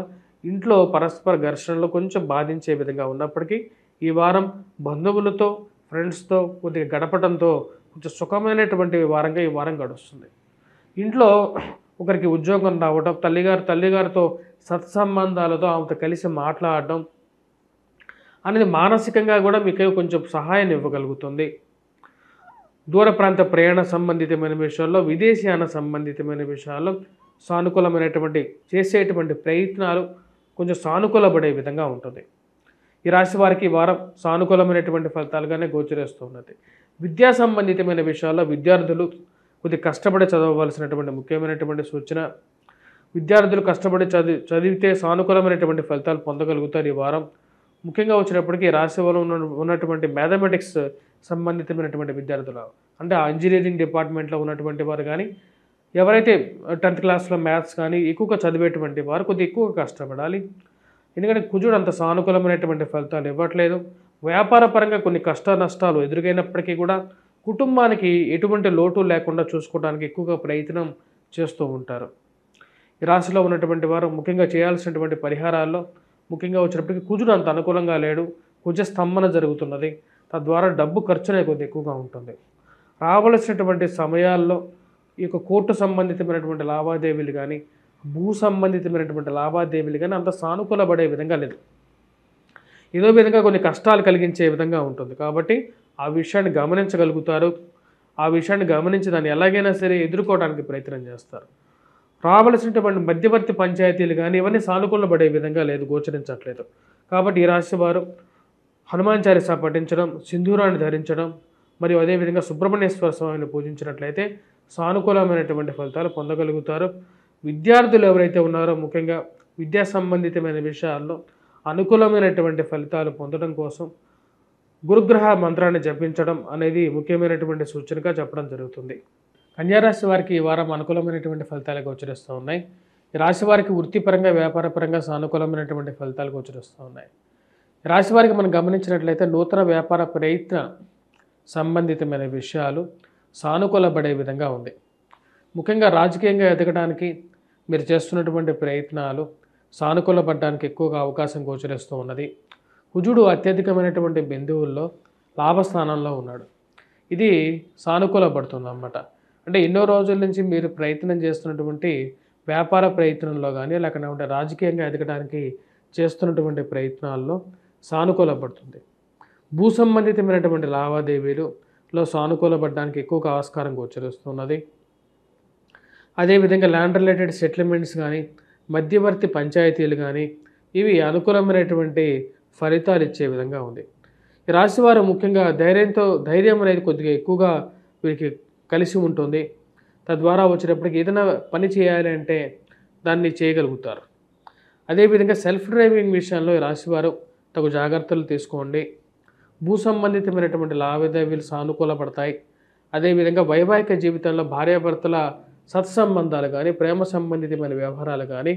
ఇంట్లో పరస్పర ఘర్షణలు కొంచెం బాధించే విధంగా ఉన్నప్పటికీ ఈ వారం బంధువులతో, ఫ్రెండ్స్తో కొద్దిగా గడపడంతో కొంచెం సుఖమైనటువంటి వారంగా ఈ వారం గడుస్తుంది. ఇంట్లో ఒకరికి ఉద్యోగం రావడం, తల్లిగారితో సత్సంబంధాలతో ఆమెతో కలిసి మాట్లాడడం అనేది మానసికంగా కూడా మీకు కొంచెం సహాయాన్ని ఇవ్వగలుగుతుంది. దూర ప్రాంత ప్రయాణ సంబంధితమైన విషయాల్లో, విదేశీయాన సంబంధితమైన విషయాల్లో సానుకూలమైనటువంటి చేసేటువంటి ప్రయత్నాలు కొంచెం సానుకూలపడే విధంగా ఉంటుంది. ఈ రాశి వారికి ఈ వారం సానుకూలమైనటువంటి ఫలితాలుగానే గోచరిస్తూ ఉన్నది. విద్యా సంబంధితమైన విషయాల్లో విద్యార్థులు కొద్దిగా కష్టపడి చదవవలసినటువంటి ముఖ్యమైనటువంటి సూచన. విద్యార్థులు కష్టపడి చదివితే సానుకూలమైనటువంటి ఫలితాలు పొందగలుగుతారు ఈ వారం. ముఖ్యంగా వచ్చినప్పటికీ రాశిలో ఉన్నటువంటి మ్యాథమెటిక్స్ సంబంధితమైనటువంటి విద్యార్థులు, అంటే ఆ ఇంజనీరింగ్ డిపార్ట్మెంట్లో ఉన్నటువంటి వారు కానీ, ఎవరైతే 10th క్లాస్లో మ్యాథ్స్ కానీ ఎక్కువగా చదివేటువంటి వారు కొద్దిగా ఎక్కువగా కష్టపడాలి. ఎందుకంటే కుజుడు అంత సానుకూలమైనటువంటి ఫలితాలు ఇవ్వట్లేదు. వ్యాపార పరంగా కొన్ని కష్ట నష్టాలు ఎదురుగైనప్పటికీ కూడా కుటుంబానికి ఎటువంటి లోటు లేకుండా చూసుకోవడానికి ఎక్కువగా ప్రయత్నం చేస్తూ ఉంటారు. ఈ రాశిలో ఉన్నటువంటి వారు ముఖ్యంగా చేయాల్సినటువంటి పరిహారాల్లో ముఖ్యంగా వచ్చినప్పటికీ కుజుడు అంత అనుకూలంగా లేడు. కుజ స్తంభన జరుగుతున్నది. తద్వారా డబ్బు ఖర్చు అనేది కొద్దిగా ఎక్కువగా ఉంటుంది. రావలసినటువంటి సమయాల్లో ఈ యొక్క కోర్టు సంబంధితమైనటువంటి లావాదేవీలు కానీ, భూ సంబంధితమైనటువంటి లావాదేవీలు కానీ అంత సానుకూలపడే విధంగా లేదు. ఏదో విధంగా కొన్ని కష్టాలు కలిగించే విధంగా ఉంటుంది. కాబట్టి ఆ విషయాన్ని గమనించగలుగుతారు. ఆ విషయాన్ని గమనించి దాన్ని ఎలాగైనా సరే ఎదుర్కోవడానికి ప్రయత్నం చేస్తారు. రావలసినటువంటి మధ్యవర్తి పంచాయతీలు కానీ ఇవన్నీ సానుకూలపడే విధంగా లేదు, గోచరించట్లేదు. కాబట్టి ఈ రాశి వారు హనుమాన్ చాలీసా పఠించడం, సింధూరాన్ని ధరించడం మరియు అదేవిధంగా సుబ్రహ్మణ్యేశ్వర స్వామిని పూజించినట్లయితే సానుకూలమైనటువంటి ఫలితాలు పొందగలుగుతారు. విద్యార్థులు ఎవరైతే ఉన్నారో ముఖ్యంగా విద్యా సంబంధితమైన విషయాల్లో అనుకూలమైనటువంటి ఫలితాలు పొందడం కోసం గురుగ్రహ మంత్రాన్ని జపించడం అనేది ముఖ్యమైనటువంటి సూచనగా చెప్పడం జరుగుతుంది. కన్యారాశి వారికి ఈ వారం అనుకూలమైనటువంటి ఫలితాలు గోచరిస్తూ ఉన్నాయి. ఈ రాశి వారికి వృత్తిపరంగా, వ్యాపారపరంగా సానుకూలమైనటువంటి ఫలితాలు గోచరిస్తూ ఉన్నాయి. ఈ రాశి వారికి మనం గమనించినట్లయితే నూతన వ్యాపార ప్రయత్న సంబంధితమైన విషయాలు సానుకూలపడే విధంగా ఉంది. ముఖ్యంగా రాజకీయంగా ఎదగడానికి మీరు చేస్తున్నటువంటి ప్రయత్నాలు సానుకూలపడడానికి ఎక్కువగా అవకాశం గోచరిస్తూ ఉన్నది. కుజుడు అత్యధికమైనటువంటి బిందువుల్లో లాభస్థానంలో ఉన్నాడు. ఇది సానుకూలపడుతుంది అన్నమాట. అంటే ఎన్నో రోజుల నుంచి మీరు ప్రయత్నం చేస్తున్నటువంటి వ్యాపార ప్రయత్నంలో కానీ, లేకపోతే రాజకీయంగా ఎదగడానికి చేస్తున్నటువంటి ప్రయత్నాల్లో సానుకూలపడుతుంది. భూ సంబంధితమైనటువంటి లావాదేవీలలో సానుకూలపడడానికి ఎక్కువగా ఆస్కారం గోచరిస్తున్నది. అదేవిధంగా ల్యాండ్ రిలేటెడ్ సెటిల్మెంట్స్ కానీ, మధ్యవర్తి పంచాయతీలు కానీ ఇవి అనుకూలమైనటువంటి ఫలితాలు ఇచ్చే విధంగా ఉంది. ఈ రాశివారు ముఖ్యంగా ధైర్యం అనేది కొద్దిగా ఎక్కువగా వీరికి కలిసి ఉంటుంది. తద్వారా వచ్చేటప్పటికి ఏదైనా పని చేయాలి అంటే దాన్ని చేయగలుగుతారు. అదేవిధంగా సెల్ఫ్ డ్రైవింగ్ విషయంలో ఈ రాశివారు తగు జాగ్రత్తలు తీసుకోండి. భూ సంబంధితమైనటువంటి లావాదేవీలు సానుకూలపడతాయి. అదేవిధంగా వైవాహిక జీవితంలో భార్యాభర్తల సత్సంబంధాలు కానీ, ప్రేమ సంబంధితమైన వ్యవహారాలు కానీ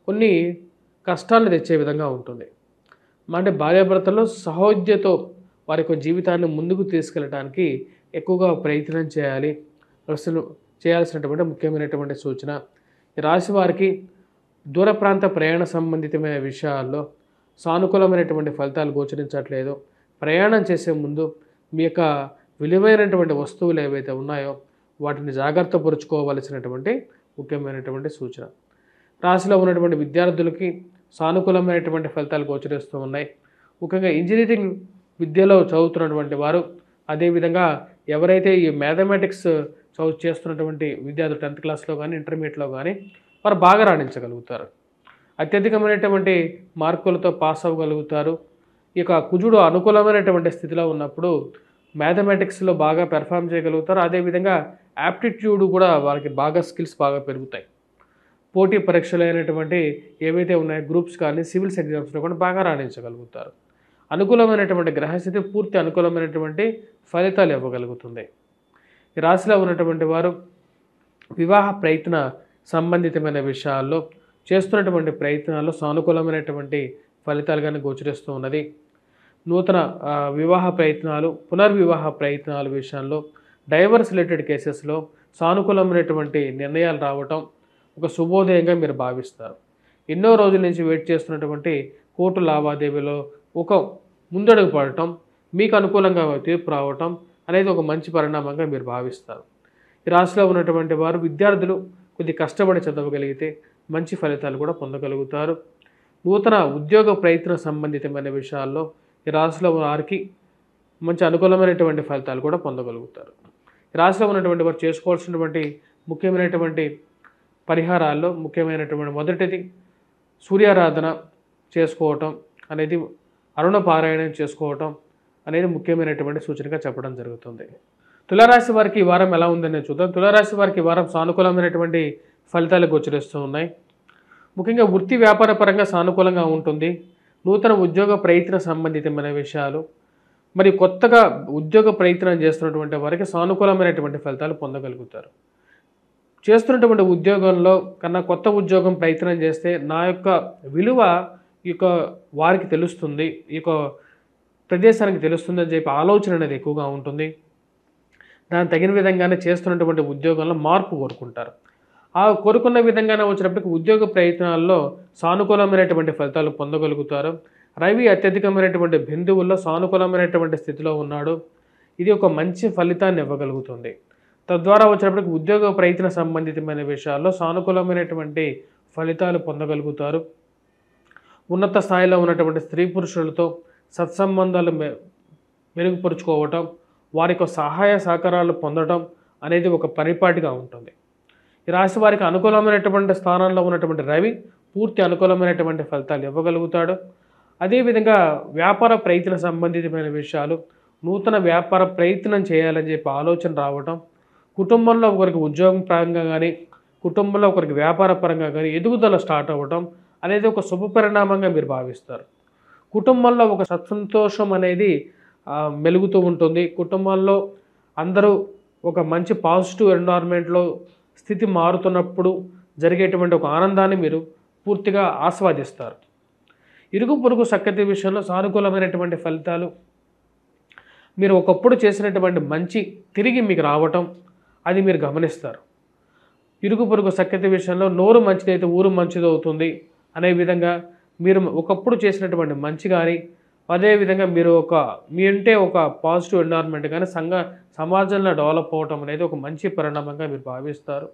కొన్ని కష్టాలను తెచ్చే విధంగా ఉంటుంది. అంటే భార్యాభర్తల్లో సహోద్యతో వారి యొక్క జీవితాన్ని ముందుకు తీసుకెళ్ళడానికి ఎక్కువగా ప్రయత్నం చేయాలి. అసలు చేయాల్సినటువంటి ముఖ్యమైనటువంటి సూచన. ఈ రాశి వారికి దూర ప్రాంత ప్రయాణ సంబంధితమైన విషయాల్లో సానుకూలమైనటువంటి ఫలితాలు గోచరించట్లేదు. ప్రయాణం చేసే ముందు మీ యొక్క విలువైనటువంటి వస్తువులు ఏవైతే ఉన్నాయో వాటిని జాగ్రత్త పరుచుకోవలసినటువంటి ముఖ్యమైనటువంటి సూచన. రాశిలో ఉన్నటువంటి విద్యార్థులకి సానుకూలమైనటువంటి ఫలితాలు గోచరిస్తూ ఉన్నాయి. ముఖ్యంగా ఇంజనీరింగ్ విద్యలో చదువుతున్నటువంటి వారు, అదేవిధంగా ఎవరైతే ఈ మ్యాథమెటిక్స్ చేస్తున్నటువంటి విద్యార్థులు 10th క్లాస్లో కానీ, ఇంటర్మీడియట్లో కానీ వారు బాగా రాణించగలుగుతారు. అత్యధికమైనటువంటి మార్కులతో పాస్ అవ్వగలుగుతారు. ఈ యొక్క కుజుడు అనుకూలమైనటువంటి స్థితిలో ఉన్నప్పుడు మ్యాథమెటిక్స్లో బాగా పెర్ఫామ్ చేయగలుగుతారు. అదేవిధంగా యాప్టిట్యూడ్ కూడా వారికి బాగా స్కిల్స్ బాగా పెరుగుతాయి. పోటీ పరీక్షలు అయినటువంటి ఏవైతే ఉన్నాయో గ్రూప్స్ కానీ, సివిల్స్ ఎగ్జామ్స్లో కూడా బాగా రాణించగలుగుతారు. అనుకూలమైనటువంటి గ్రహస్థితి పూర్తి అనుకూలమైనటువంటి ఫలితాలు ఇవ్వగలుగుతుంది. ఈ రాశిలో ఉన్నటువంటి వారు వివాహ ప్రయత్న సంబంధితమైన విషయాల్లో చేస్తున్నటువంటి ప్రయత్నాల్లో సానుకూలమైనటువంటి ఫలితాలుగానే గోచరిస్తూ ఉన్నది. నూతన వివాహ ప్రయత్నాలు, పునర్వివాహ ప్రయత్నాల విషయంలో, డైవర్స్ రిలేటెడ్ కేసెస్లో సానుకూలమైనటువంటి నిర్ణయాలు రావటం ఒక శుభోదయంగా మీరు భావిస్తారు. ఎన్నో రోజుల నుంచి వెయిట్ చేస్తున్నటువంటి కోర్టు లావాదేవీలో ఒక ముందడుగు పడటం, మీకు అనుకూలంగా తీర్పు రావటం అనేది ఒక మంచి పరిణామంగా మీరు భావిస్తారు. ఈ రాశిలో ఉన్నటువంటి వారు విద్యార్థులు కొద్ది కష్టపడి చదవగలిగితే మంచి ఫలితాలు కూడా పొందగలుగుతారు. నూతన ఉద్యోగ ప్రయత్న సంబంధితమైన విషయాల్లో ఈ రాశిలో వారికి మంచి అనుకూలమైనటువంటి ఫలితాలు కూడా పొందగలుగుతారు. ఈ రాశిలో ఉన్నటువంటి వారు చేసుకోవాల్సినటువంటి ముఖ్యమైనటువంటి పరిహారాల్లో ముఖ్యమైనటువంటి మొదటిది సూర్యారాధన చేసుకోవటం అనేది, అరుణ పారాయణం చేసుకోవటం అనేది ముఖ్యమైనటువంటి సూచనగా చెప్పడం జరుగుతుంది. తులారాశి వారికి ఈ వారం ఎలా ఉందని చూద్దాం. తులారాశి వారికి ఈ వారం సానుకూలమైనటువంటి ఫలితాలు గోచరిస్తూ ఉన్నాయి. ముఖ్యంగా వృత్తి వ్యాపార పరంగా సానుకూలంగా ఉంటుంది. నూతన ఉద్యోగ ప్రయత్న సంబంధితమైన విషయాలు, మరి కొత్తగా ఉద్యోగ ప్రయత్నం చేస్తున్నటువంటి వారికి సానుకూలమైనటువంటి ఫలితాలు పొందగలుగుతారు. చేస్తున్నటువంటి ఉద్యోగంలో కన్నా కొత్త ఉద్యోగం ప్రయత్నం చేస్తే నా యొక్క విలువ ఈ యొక్క వారికి తెలుస్తుంది, ఈ యొక్క ప్రదేశానికి తెలుస్తుంది అని చెప్పి ఆలోచన అనేది ఎక్కువగా ఉంటుంది. దానికి తగిన విధంగానే చేస్తున్నటువంటి ఉద్యోగంలో మార్పు కోరుకుంటారు. ఆ కోరుకున్న విధంగానే వచ్చినప్పటికీ ఉద్యోగ ప్రయత్నాల్లో సానుకూలమైనటువంటి ఫలితాలు పొందగలుగుతారు. రవి అత్యధికమైనటువంటి బిందువుల్లో సానుకూలమైనటువంటి స్థితిలో ఉన్నాడు. ఇది ఒక మంచి ఫలితాన్ని ఇవ్వగలుగుతుంది. తద్వారా వచ్చినప్పటికీ ఉద్యోగ ప్రయత్న సంబంధితమైన విషయాల్లో సానుకూలమైనటువంటి ఫలితాలు పొందగలుగుతారు. ఉన్నత స్థాయిలో ఉన్నటువంటి స్త్రీ పురుషులతో సత్సంబంధాలు మెరుగుపరుచుకోవటం, వారికి సహాయ సహకారాలు పొందడం అనేది ఒక పరిపాటిగా ఉంటుంది. ఈ రాశి వారికి అనుకూలమైనటువంటి స్థానంలో ఉన్నటువంటి రవి పూర్తి అనుకూలమైనటువంటి ఫలితాలు ఇవ్వగలుగుతాడు. అదేవిధంగా వ్యాపార ప్రయత్న సంబంధితమైన విషయాలు, నూతన వ్యాపార ప్రయత్నం చేయాలని చెప్పి ఆలోచన రావటం, కుటుంబంలో ఒకరికి ఉద్యోగం పరంగా కానీ, కుటుంబంలో ఒకరికి వ్యాపార పరంగా కానీ ఎదుగుదల స్టార్ట్ అవ్వటం అనేది ఒక శుభ పరిణామంగా మీరు భావిస్తారు. కుటుంబంలో ఒక సత్సంతోషం అనేది మెలుగుతూ ఉంటుంది. కుటుంబంలో అందరూ ఒక మంచి పాజిటివ్ ఎన్వైరన్మెంట్లో స్థితి మారుతున్నప్పుడు జరిగేటువంటి ఒక ఆనందాన్ని మీరు పూర్తిగా ఆస్వాదిస్తారు. ఇరుగు పొరుగు సఖ్యత విషయంలో సానుకూలమైనటువంటి ఫలితాలు, మీరు ఒకప్పుడు చేసినటువంటి మంచి తిరిగి మీకు రావటం అది మీరు గమనిస్తారు. ఇరుగు పొరుగు సఖ్యత విషయంలో నోరు మంచిదైతే ఊరు మంచిదవుతుంది అనే విధంగా మీరు ఒకప్పుడు చేసినటువంటి మంచి కానీ, అదేవిధంగా మీరు మీ అంటే ఒక పాజిటివ్ ఎన్వైరన్మెంట్ కానీ సమాజంలో డెవలప్ అవ్వటం అనేది ఒక మంచి పరిణామంగా మీరు భావిస్తారు.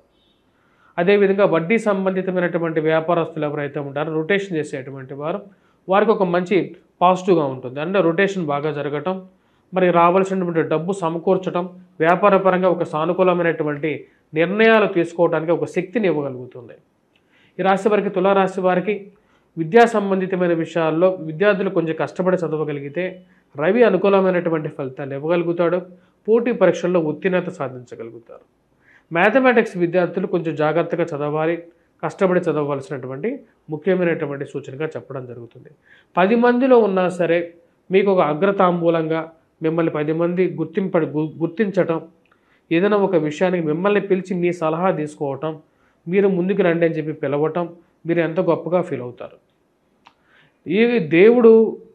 అదేవిధంగా వడ్డీ సంబంధితమైనటువంటి వ్యాపారస్తులు ఎవరైతే ఉంటారో రొటేషన్ చేసేటువంటి వారికి ఒక మంచి పాజిటివ్గా ఉంటుంది. అంటే రొటేషన్ బాగా జరగటం, మరి రావాల్సినటువంటి డబ్బు సమకూర్చడం, వ్యాపార పరంగా ఒక సానుకూలమైనటువంటి నిర్ణయాలు తీసుకోవడానికి ఒక శక్తిని ఇవ్వగలుగుతుంది. ఈ రాశి వారికి, తులారాశి వారికి విద్యా సంబంధితమైన విషయాల్లో విద్యార్థులు కొంచెం కష్టపడి చదవగలిగితే రవి అనుకూలమైనటువంటి ఫలితాలు ఇవ్వగలుగుతాడు. పోటీ పరీక్షల్లో ఉత్తీర్ణత సాధించగలుగుతారు. మ్యాథమెటిక్స్ విద్యార్థులు కొంచెం జాగ్రత్తగా చదవాలి, కష్టపడి చదవవలసినటువంటి ముఖ్యమైనటువంటి సూచనగా చెప్పడం జరుగుతుంది. 10 మందిలో ఉన్నా సరే మీకు ఒక అగ్రతాంబూలంగా మిమ్మల్ని 10 మంది గుర్తించటం, ఏదైనా ఒక విషయానికి మిమ్మల్ని పిలిచి మీ సలహా తీసుకోవటం, మీరు ముందుకు రండి అని చెప్పి పిలవటం, మీరు ఎంత గొప్పగా ఫీల్ అవుతారు. ఈ దేవుడు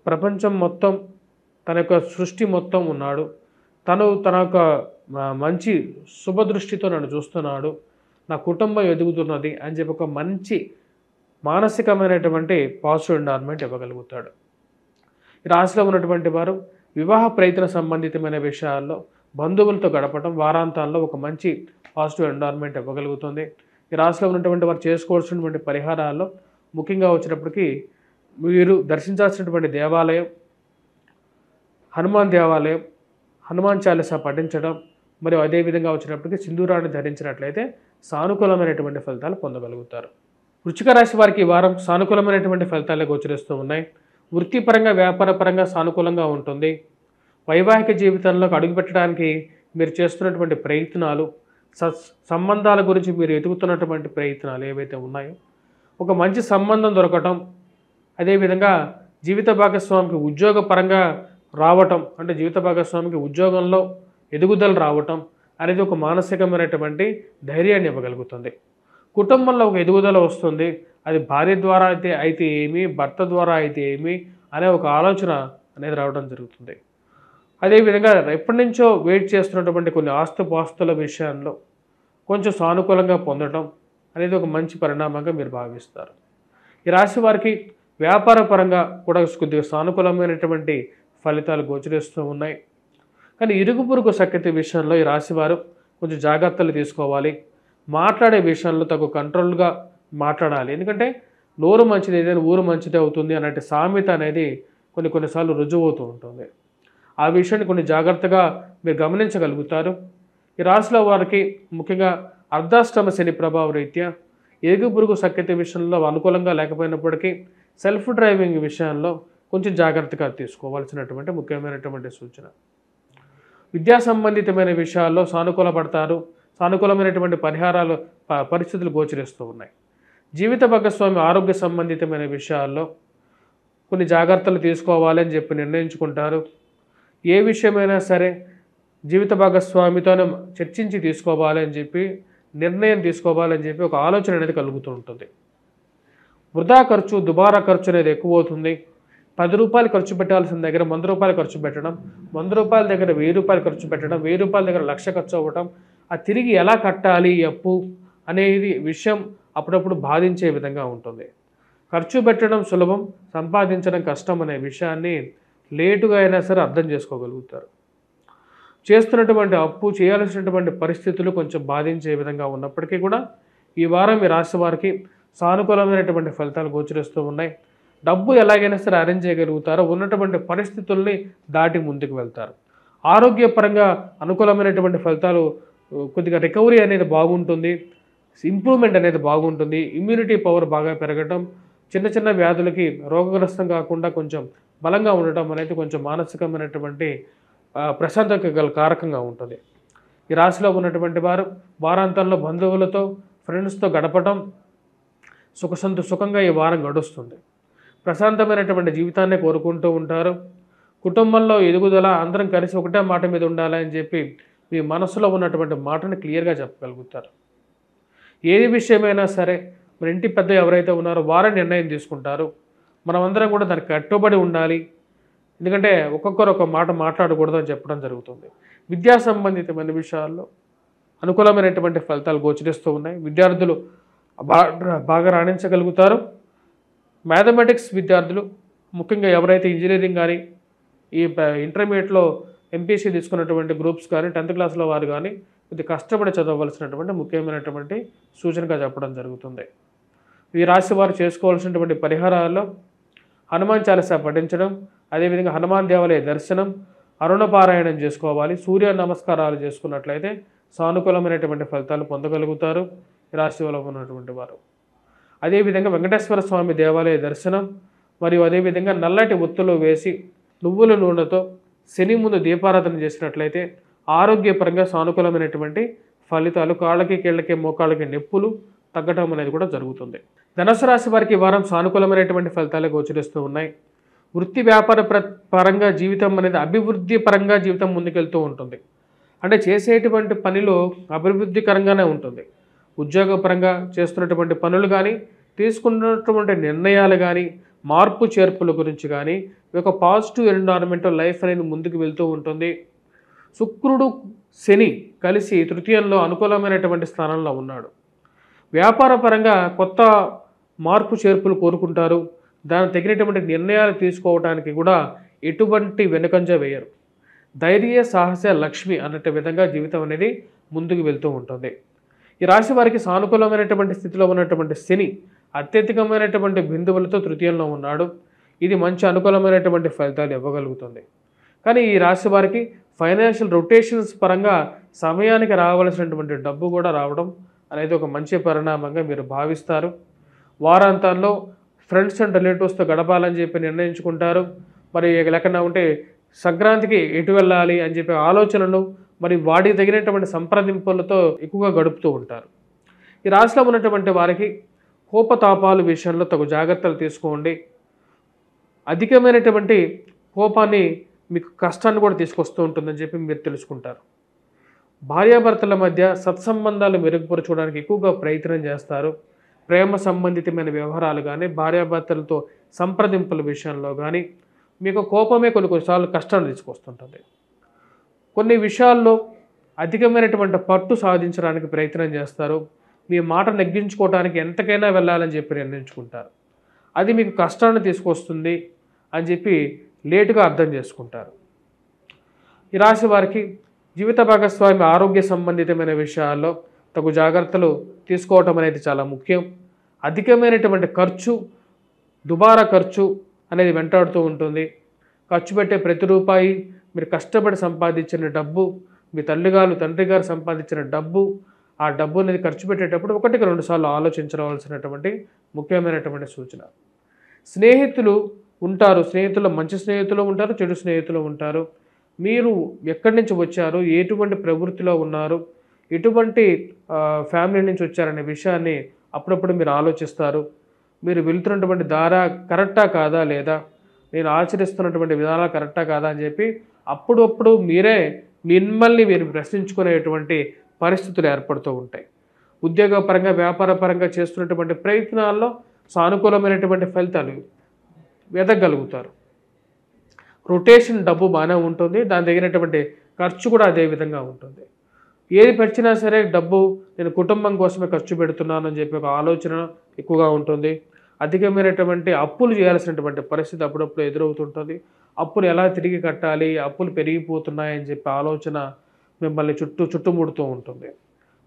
ప్రపంచం మొత్తం, తన యొక్క సృష్టి మొత్తం ఉన్నాడు. తన యొక్క మంచి శుభదృష్టితో నన్ను చూస్తున్నాడు, నా కుటుంబం ఎదుగుతున్నది అని చెప్పి ఒక మంచి మానసికమైనటువంటి పాజిటివ్ ఎన్వైరన్మెంట్ ఇవ్వగలుగుతాడు. ఈ రాశిలో ఉన్నటువంటి వారు వివాహ ప్రయత్న సంబంధితమైన విషయాల్లో బంధువులతో గడపడం, వారాంతాల్లో ఒక మంచి పాజిటివ్ ఎన్వైరన్మెంట్ ఇవ్వగలుగుతుంది. ఈ రాశిలో ఉన్నటువంటి వారు చేసుకోవాల్సినటువంటి పరిహారాల్లో ముఖ్యంగా వచ్చినప్పటికీ మీరు దర్శించాల్సినటువంటి దేవాలయం హనుమాన్ దేవాలయం, హనుమాన్ చాలీసా పఠించడం, మరియు అదేవిధంగా వచ్చినప్పటికీ సింధూరాన్ని ధరించినట్లయితే సానుకూలమైనటువంటి ఫలితాలు పొందగలుగుతారు. వృశ్చిక రాశి వారికి ఈ వారం సానుకూలమైనటువంటి ఫలితాలే గోచరిస్తూ ఉన్నాయి. వృత్తిపరంగా వ్యాపార పరంగా సానుకూలంగా ఉంటుంది. వైవాహిక జీవితంలోకి అడుగుపెట్టడానికి మీరు చేస్తున్నటువంటి ప్రయత్నాలు, సంబంధాల గురించి మీరు ఎదుగుతున్నటువంటి ప్రయత్నాలు ఏవైతే ఉన్నాయో ఒక మంచి సంబంధం దొరకటం, అదేవిధంగా జీవిత భాగస్వామికి ఉద్యోగపరంగా రావటం, అంటే జీవిత భాగస్వామికి ఉద్యోగంలో ఎదుగుదల రావటం అనేది ఒక మానసికమైనటువంటి ధైర్యాన్ని ఇవ్వగలుగుతుంది. కుటుంబంలో ఒక ఎదుగుదల వస్తుంది. అది భార్య ద్వారా అయితే ఏమి, భర్త ద్వారా అయితే ఏమి అనే ఒక ఆలోచన అనేది రావడం జరుగుతుంది. అదేవిధంగా ఎప్పటి నుంచో వెయిట్ చేస్తున్నటువంటి కొన్ని ఆస్తుపాస్తుల విషయాల్లో కొంచెం సానుకూలంగా పొందడం అనేది ఒక మంచి పరిణామంగా మీరు భావిస్తారు. ఈ రాశి వారికి వ్యాపార పరంగా కూడా కొద్దిగా సానుకూలమైనటువంటి ఫలితాలు గోచరిస్తూ ఉన్నాయి. కానీ ఇరుగు పొరుగు సఖ్యత విషయంలో ఈ రాశివారు కొంచెం జాగ్రత్తలు తీసుకోవాలి. మాట్లాడే విషయంలో తగు కంట్రోల్గా మాట్లాడాలి. ఎందుకంటే నోరు మంచిది ఏదైనా ఊరు మంచిదే అవుతుంది అన్నట్టు సామెత అనేది కొన్నిసార్లు రుజువు అవుతూ ఉంటుంది. ఆ విషయాన్ని కొన్ని జాగ్రత్తగా మీరు గమనించగలుగుతారు. ఈ రాశిలో వారికి ముఖ్యంగా అర్ధాష్టమ శని ప్రభావ రీత్యా ఇరుగు పొరుగు సఖ్యత విషయంలో అనుకూలంగా లేకపోయినప్పటికీ సెల్ఫ్ డ్రైవింగ్ విషయంలో కొంచెం జాగ్రత్తగా తీసుకోవాల్సినటువంటి ముఖ్యమైనటువంటి సూచన. విద్యా సంబంధితమైన విషయాల్లో సానుకూలమైనటువంటి పరిస్థితులు గోచరిస్తూ ఉన్నాయి. జీవిత భాగస్వామి ఆరోగ్య సంబంధితమైన విషయాల్లో కొన్ని జాగ్రత్తలు తీసుకోవాలని చెప్పి నిర్ణయించుకుంటారు. ఏ విషయమైనా సరే జీవిత భాగస్వామితోనే చర్చించి తీసుకోవాలని చెప్పి నిర్ణయం తీసుకోవాలని చెప్పి ఒక ఆలోచన అనేది కలుగుతూ ఉంటుంది. వృధా ఖర్చు దుబారా ఖర్చు అనేది ఎక్కువ అవుతుంది. 10 రూపాయలు ఖర్చు పెట్టాల్సిన దగ్గర 100 రూపాయలు ఖర్చు పెట్టడం, 100 రూపాయల దగ్గర 1000 రూపాయలు ఖర్చు పెట్టడం, 1000 రూపాయల దగ్గర 1,00,000 ఖర్చు అవ్వటం, ఆ తిరిగి ఎలా కట్టాలి ఈ అప్పు అనేది విషయం అప్పుడప్పుడు బాధించే విధంగా ఉంటుంది. ఖర్చు పెట్టడం సులభం, సంపాదించడం కష్టం అనే విషయాన్ని లేటుగా అయినా సరే అర్థం చేసుకోగలుగుతారు. చేస్తున్నటువంటి అప్పు చేయాల్సినటువంటి పరిస్థితులు కొంచెం బాధించే విధంగా ఉన్నప్పటికీ కూడా ఈ వారం ఈ రాశి వారికి సానుకూలమైనటువంటి ఫలితాలు గోచరిస్తూ ఉన్నాయి. డబ్బు ఎలాగైనా సరే అరేంజ్ చేయగలుగుతారో ఉన్నటువంటి పరిస్థితుల్ని దాటి ముందుకు వెళ్తారు. ఆరోగ్యపరంగా అనుకూలమైనటువంటి ఫలితాలు కొద్దిగా రికవరీ అనేది బాగుంటుంది, ఇంప్రూవ్మెంట్ అనేది బాగుంటుంది. ఇమ్యూనిటీ పవర్ బాగా పెరగడం, చిన్న చిన్న వ్యాధులకి రోగగ్రస్తం కాకుండా కొంచెం బలంగా ఉండటం అనేది కొంచెం మానసికమైనటువంటి ప్రశాంతత గల కారకంగా ఉంటుంది. ఈ రాశిలో ఉన్నటువంటి వారు వారాంతంలో బంధువులతో ఫ్రెండ్స్తో గడపడం సుఖంగా ఈ వారం గడుస్తుంది. ప్రశాంతమైనటువంటి జీవితాన్ని కోరుకుంటూ ఉంటారు. కుటుంబంలో ఎదుగుదల అందరం కలిసి ఒకటే మాట మీద ఉండాలని చెప్పి మీ మనసులో ఉన్నటువంటి మాటను క్లియర్గా చెప్పగలుగుతారు. ఏది విషయమైనా సరే మన ఇంటి పెద్ద ఎవరైతే ఉన్నారో వారే నిర్ణయం తీసుకుంటారు. మనమందరం కూడా దానికి కట్టుబడి ఉండాలి. ఎందుకంటే ఒక్కొక్కరు ఒక మాట మాట్లాడకూడదు అని చెప్పడం జరుగుతుంది. విద్యా సంబంధితమైన విషయాల్లో అనుకూలమైనటువంటి ఫలితాలు గోచరిస్తూ ఉన్నాయి. విద్యార్థులు బాగా రాణించగలుగుతారు. మ్యాథమెటిక్స్ విద్యార్థులు ముఖ్యంగా ఎవరైతే ఇంజనీరింగ్ కానీ ఈ ఇంటర్మీడియట్లో ఎంపీసీ తీసుకున్నటువంటి గ్రూప్స్ కానీ 10th క్లాస్లో వారు కానీ ఇది కష్టపడి చదవవలసినటువంటి ముఖ్యమైనటువంటి సూచనగా చెప్పడం జరుగుతుంది. ఈ రాశి వారు చేసుకోవాల్సినటువంటి పరిహారాల్లో హనుమాన్ చాలీసా పఠించడం, అదేవిధంగా హనుమాన్ దేవాలయ దర్శనం, అరుణపారాయణం చేసుకోవాలి. సూర్య నమస్కారాలు చేసుకున్నట్లయితే సానుకూలమైనటువంటి ఫలితాలు పొందగలుగుతారు ఈ రాశి వారు ఉన్నటువంటి వారు. అదేవిధంగా వెంకటేశ్వర స్వామి దేవాలయ దర్శనం మరియు అదేవిధంగా నల్లటి ఒత్తులు వేసి నువ్వుల నూనెతో శని ముందు దీపారాధన చేసినట్లయితే ఆరోగ్యపరంగా సానుకూలమైనటువంటి ఫలితాలు, కాళ్ళకి కీళ్ళకి మోకాళ్ళకి నొప్పులు తగ్గటం అనేది కూడా జరుగుతుంది. ధనుసు రాశి వారికి ఈ వారం సానుకూలమైనటువంటి ఫలితాలు గోచరిస్తూ ఉన్నాయి. వృత్తి వ్యాపార పరంగా జీవితం అనేది అభివృద్ధి పరంగా జీవితం ముందుకెళ్తూ ఉంటుంది. అంటే చేసేటువంటి పనిలో అభివృద్ధికరంగానే ఉంటుంది. ఉద్యోగపరంగా చేస్తున్నటువంటి పనులు కానీ, తీసుకున్నటువంటి నిర్ణయాలు కానీ, మార్పు చేర్పుల గురించి కానీ ఒక పాజిటివ్ ఎన్విరాన్మెంటల్ లైఫ్ అనేది ముందుకు వెళ్తూ ఉంటుంది. శుక్రుడు శని కలిసి తృతీయంలో అనుకూలమైనటువంటి స్థానంలో ఉన్నాడు. వ్యాపార పరంగా కొత్త మార్పు చేర్పులు కోరుకుంటారు. దానికి తగినటువంటి నిర్ణయాలు తీసుకోవడానికి కూడా ఎటువంటి వెనుకంజ వేయరు. ధైర్య సాహస లక్ష్మి అన్నట్టు విధంగా జీవితం అనేది ముందుకు వెళ్తూ ఉంటుంది. ఈ రాశి వారికి సానుకూలమైనటువంటి స్థితిలో ఉన్నటువంటి శని అత్యధికమైనటువంటి బిందువులతో తృతీయంలో ఉన్నాడు. ఇది మంచి అనుకూలమైనటువంటి ఫలితాలు ఇవ్వగలుగుతుంది. కానీ ఈ రాశి వారికి ఫైనాన్షియల్ రొటేషన్స్ పరంగా సమయానికి రావాల్సినటువంటి డబ్బు కూడా రావడం అనేది ఒక మంచి పరిణామంగా మీరు భావిస్తారు. వారాంతాల్లో ఫ్రెండ్స్ అండ్ రిలేటివ్స్తో గడపాలని చెప్పి నిర్ణయించుకుంటారు. మరి లేకుండా ఉంటే సంక్రాంతికి ఎటు వెళ్ళాలి అని చెప్పి ఆలోచనలు మరి వాటికి తగినటువంటి సంప్రదింపులతో ఎక్కువగా గడుపుతూ ఉంటారు. ఈ రాశిలో ఉన్నటువంటి వారికి కోపతాపాలు విషయంలో తగు జాగ్రత్తలు తీసుకోండి. అధికమైనటువంటి కోపాన్ని మీకు కష్టాన్ని కూడా తీసుకొస్తూ ఉంటుందని చెప్పి మీరు తెలుసుకుంటారు. భార్యాభర్తల మధ్య సత్సంబంధాలు మెరుగుపరచుకోవడానికి ఎక్కువగా ప్రయత్నం చేస్తారు. ప్రేమ సంబంధితమైన వ్యవహారాలు కానీ, భార్యాభర్తలతో సంప్రదింపుల విషయంలో కానీ మీకు కోపమే కొన్నిసార్లు కష్టాన్ని తీసుకొస్తుంటుంది. కొన్ని విషయాల్లో అధికమైనటువంటి పట్టు సాధించడానికి ప్రయత్నం చేస్తారు. మీ మాట నెగ్గించుకోవడానికి ఎంతకైనా వెళ్ళాలని చెప్పి నిర్ణయించుకుంటారు. అది మీకు కష్టాన్ని తీసుకొస్తుంది అని చెప్పి లేటుగా అర్థం చేసుకుంటారు. ఈ రాశి వారికి జీవిత భాగస్వామి ఆరోగ్య సంబంధితమైన విషయాల్లో తగు జాగ్రత్తలు తీసుకోవటం అనేది చాలా ముఖ్యం. అధికమైనటువంటి ఖర్చు, దుబారా ఖర్చు అనేది వెంటాడుతూ ఉంటుంది. ఖర్చు పెట్టే ప్రతి రూపాయి మీరు కష్టపడి సంపాదించిన డబ్బు, మీ తండ్రి గారు సంపాదించిన డబ్బు, ఆ డబ్బు అనేది ఖర్చు పెట్టేటప్పుడు 1-2 సార్లు ఆలోచించవలసినటువంటి ముఖ్యమైనటువంటి సూచన. స్నేహితులు ఉంటారు. స్నేహితుల్లో మంచి స్నేహితులు ఉంటారు, చెడు స్నేహితులు ఉంటారు. మీరు ఎక్కడి నుంచి వచ్చారు, ఎటువంటి ప్రవృత్తిలో ఉన్నారు, ఎటువంటి ఫ్యామిలీ నుంచి వచ్చారనే విషయాన్ని అప్పుడప్పుడు మీరు ఆలోచిస్తారు. మీరు వెళ్తున్నటువంటి దారా కరెక్టా కాదా, లేదా నేను ఆచరిస్తున్నటువంటి విధానాలు కరెక్టా కాదా అని చెప్పి అప్పుడప్పుడు మిమ్మల్ని మీరు ప్రశ్నించుకునేటువంటి పరిస్థితులు ఏర్పడుతూ ఉంటాయి. ఉద్యోగపరంగా, వ్యాపారపరంగా చేస్తున్నటువంటి ప్రయత్నాల్లో సానుకూలమైనటువంటి ఫలితాలు వెదగలుగుతారు. రొటేషన్ డబ్బు బాగానే ఉంటుంది, దాని తగినటువంటి ఖర్చు కూడా అదే విధంగా ఉంటుంది. ఏది పెంచినా సరే డబ్బు నేను కుటుంబం కోసమే ఖర్చు పెడుతున్నాను అని చెప్పి ఒక ఆలోచన ఎక్కువగా ఉంటుంది. అధికమైనటువంటి అప్పులు చేయాల్సినటువంటి పరిస్థితి అప్పుడప్పుడు ఎదురవుతుంటుంది. అప్పులు ఎలా తిరిగి కట్టాలి, అప్పులు పెరిగిపోతున్నాయని చెప్పి ఆలోచన మిమ్మల్ని చుట్టుముడుతూ ఉంటుంది.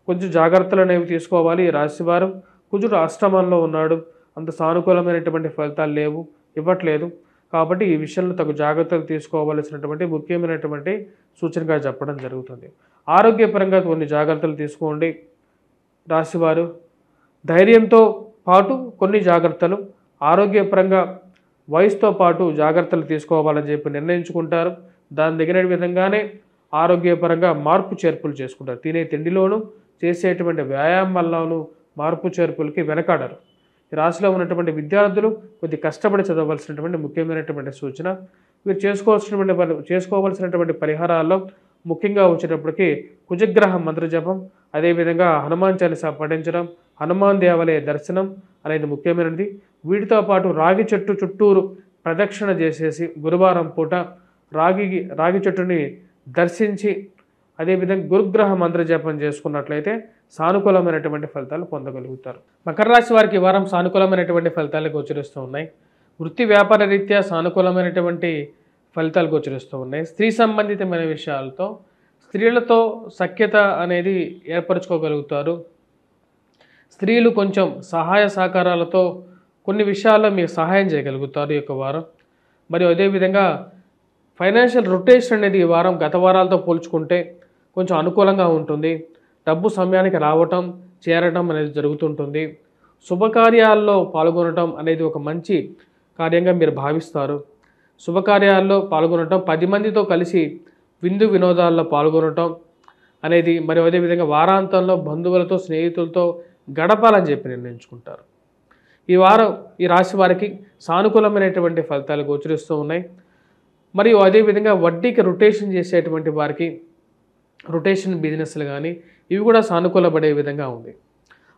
కొంచెం జాగ్రత్తలు అనేవి తీసుకోవాలి. ఈ రాశివారు కుజుడు అష్టమంలో ఉన్నాడు, అంత సానుకూలమైనటువంటి ఫలితాలు ఇవ్వట్లేదు. కాబట్టి ఈ విషయంలో తగు జాగ్రత్తలు తీసుకోవాల్సినటువంటి ముఖ్యమైనటువంటి సూచనగా చెప్పడం జరుగుతుంది. ఆరోగ్యపరంగా కొన్ని జాగ్రత్తలు తీసుకోండి. రాశివారు ధైర్యంతో పాటు కొన్ని జాగ్రత్తలు, ఆరోగ్యపరంగా వయసుతో పాటు జాగ్రత్తలు తీసుకోవాలని చెప్పి నిర్ణయించుకుంటారు. దాని తగిన విధంగానే ఆరోగ్యపరంగా మార్పు చేర్పులు చేసుకుంటారు. తినే తిండిలోనూ, చేసేటువంటి వ్యాయామాల్లోనూ మార్పు చేర్పులకి వెనకాడరు. ఈ రాశిలో ఉన్నటువంటి విద్యార్థులు కొద్ది కష్టపడి చదవలసినటువంటి ముఖ్యమైనటువంటి సూచన. మీరు చేసుకోవాల్సినటువంటి పరిహారాల్లో ముఖ్యంగా వచ్చేటప్పటికి కుజగ్రహ మంత్రజపం, అదేవిధంగా హనుమాన్ చాలీసా పఠించడం, హనుమాన్ దేవాలయ దర్శనం అనేది ముఖ్యమైనది. వీటితో పాటు రాగి చెట్టు చుట్టూరు ప్రదక్షిణ చేసేసి గురువారం పూట రాగి చెట్టుని దర్శించి అదేవిధంగా గురుగ్రహ మంత్రజపం చేసుకున్నట్లయితే సానుకూలమైనటువంటి ఫలితాలు పొందగలుగుతారు. మకర రాశి వారికి ఈ వారం సానుకూలమైనటువంటి ఫలితాలు గోచరిస్తూ ఉన్నాయి. వృత్తి వ్యాపార రీత్యా సానుకూలమైనటువంటి ఫలితాలు గోచరిస్తూ ఉన్నాయి. స్త్రీ సంబంధితమైన విషయాలతో స్త్రీలతో సఖ్యత అనేది ఏర్పరచుకోగలుగుతారు. స్త్రీలు కొంచెం సహాయ సహకారాలతో కొన్ని విషయాల్లో మీకు సహాయం చేయగలుగుతారు ఈ యొక్క వారం. మరియు అదేవిధంగా ఫైనాన్షియల్ రొటేషన్ అనేది ఈ వారం గత వారాలతో పోల్చుకుంటే కొంచెం అనుకూలంగా ఉంటుంది. డబ్బు సమయానికి రావటం, చేరటం అనేది జరుగుతుంటుంది. శుభకార్యాల్లో పాల్గొనటం అనేది ఒక మంచి కార్యంగా మీరు భావిస్తారు. శుభకార్యాల్లో పాల్గొనటం, 10 మందితో కలిసి విందు వినోదాల్లో పాల్గొనటం అనేది, మరియు అదేవిధంగా వారాంతంలో బంధువులతో, స్నేహితులతో గడపాలని చెప్పి నిర్ణయించుకుంటారు. ఈ వారం ఈ రాశి వారికి సానుకూలమైనటువంటి ఫలితాలు గోచరిస్తూ ఉన్నాయి. మరియు అదేవిధంగా వడ్డీకి రొటేషన్ చేసేటువంటి వారికి రొటేషన్ బిజినెస్లు కానీ ఇవి కూడా సానుకూలపడే విధంగా ఉంది.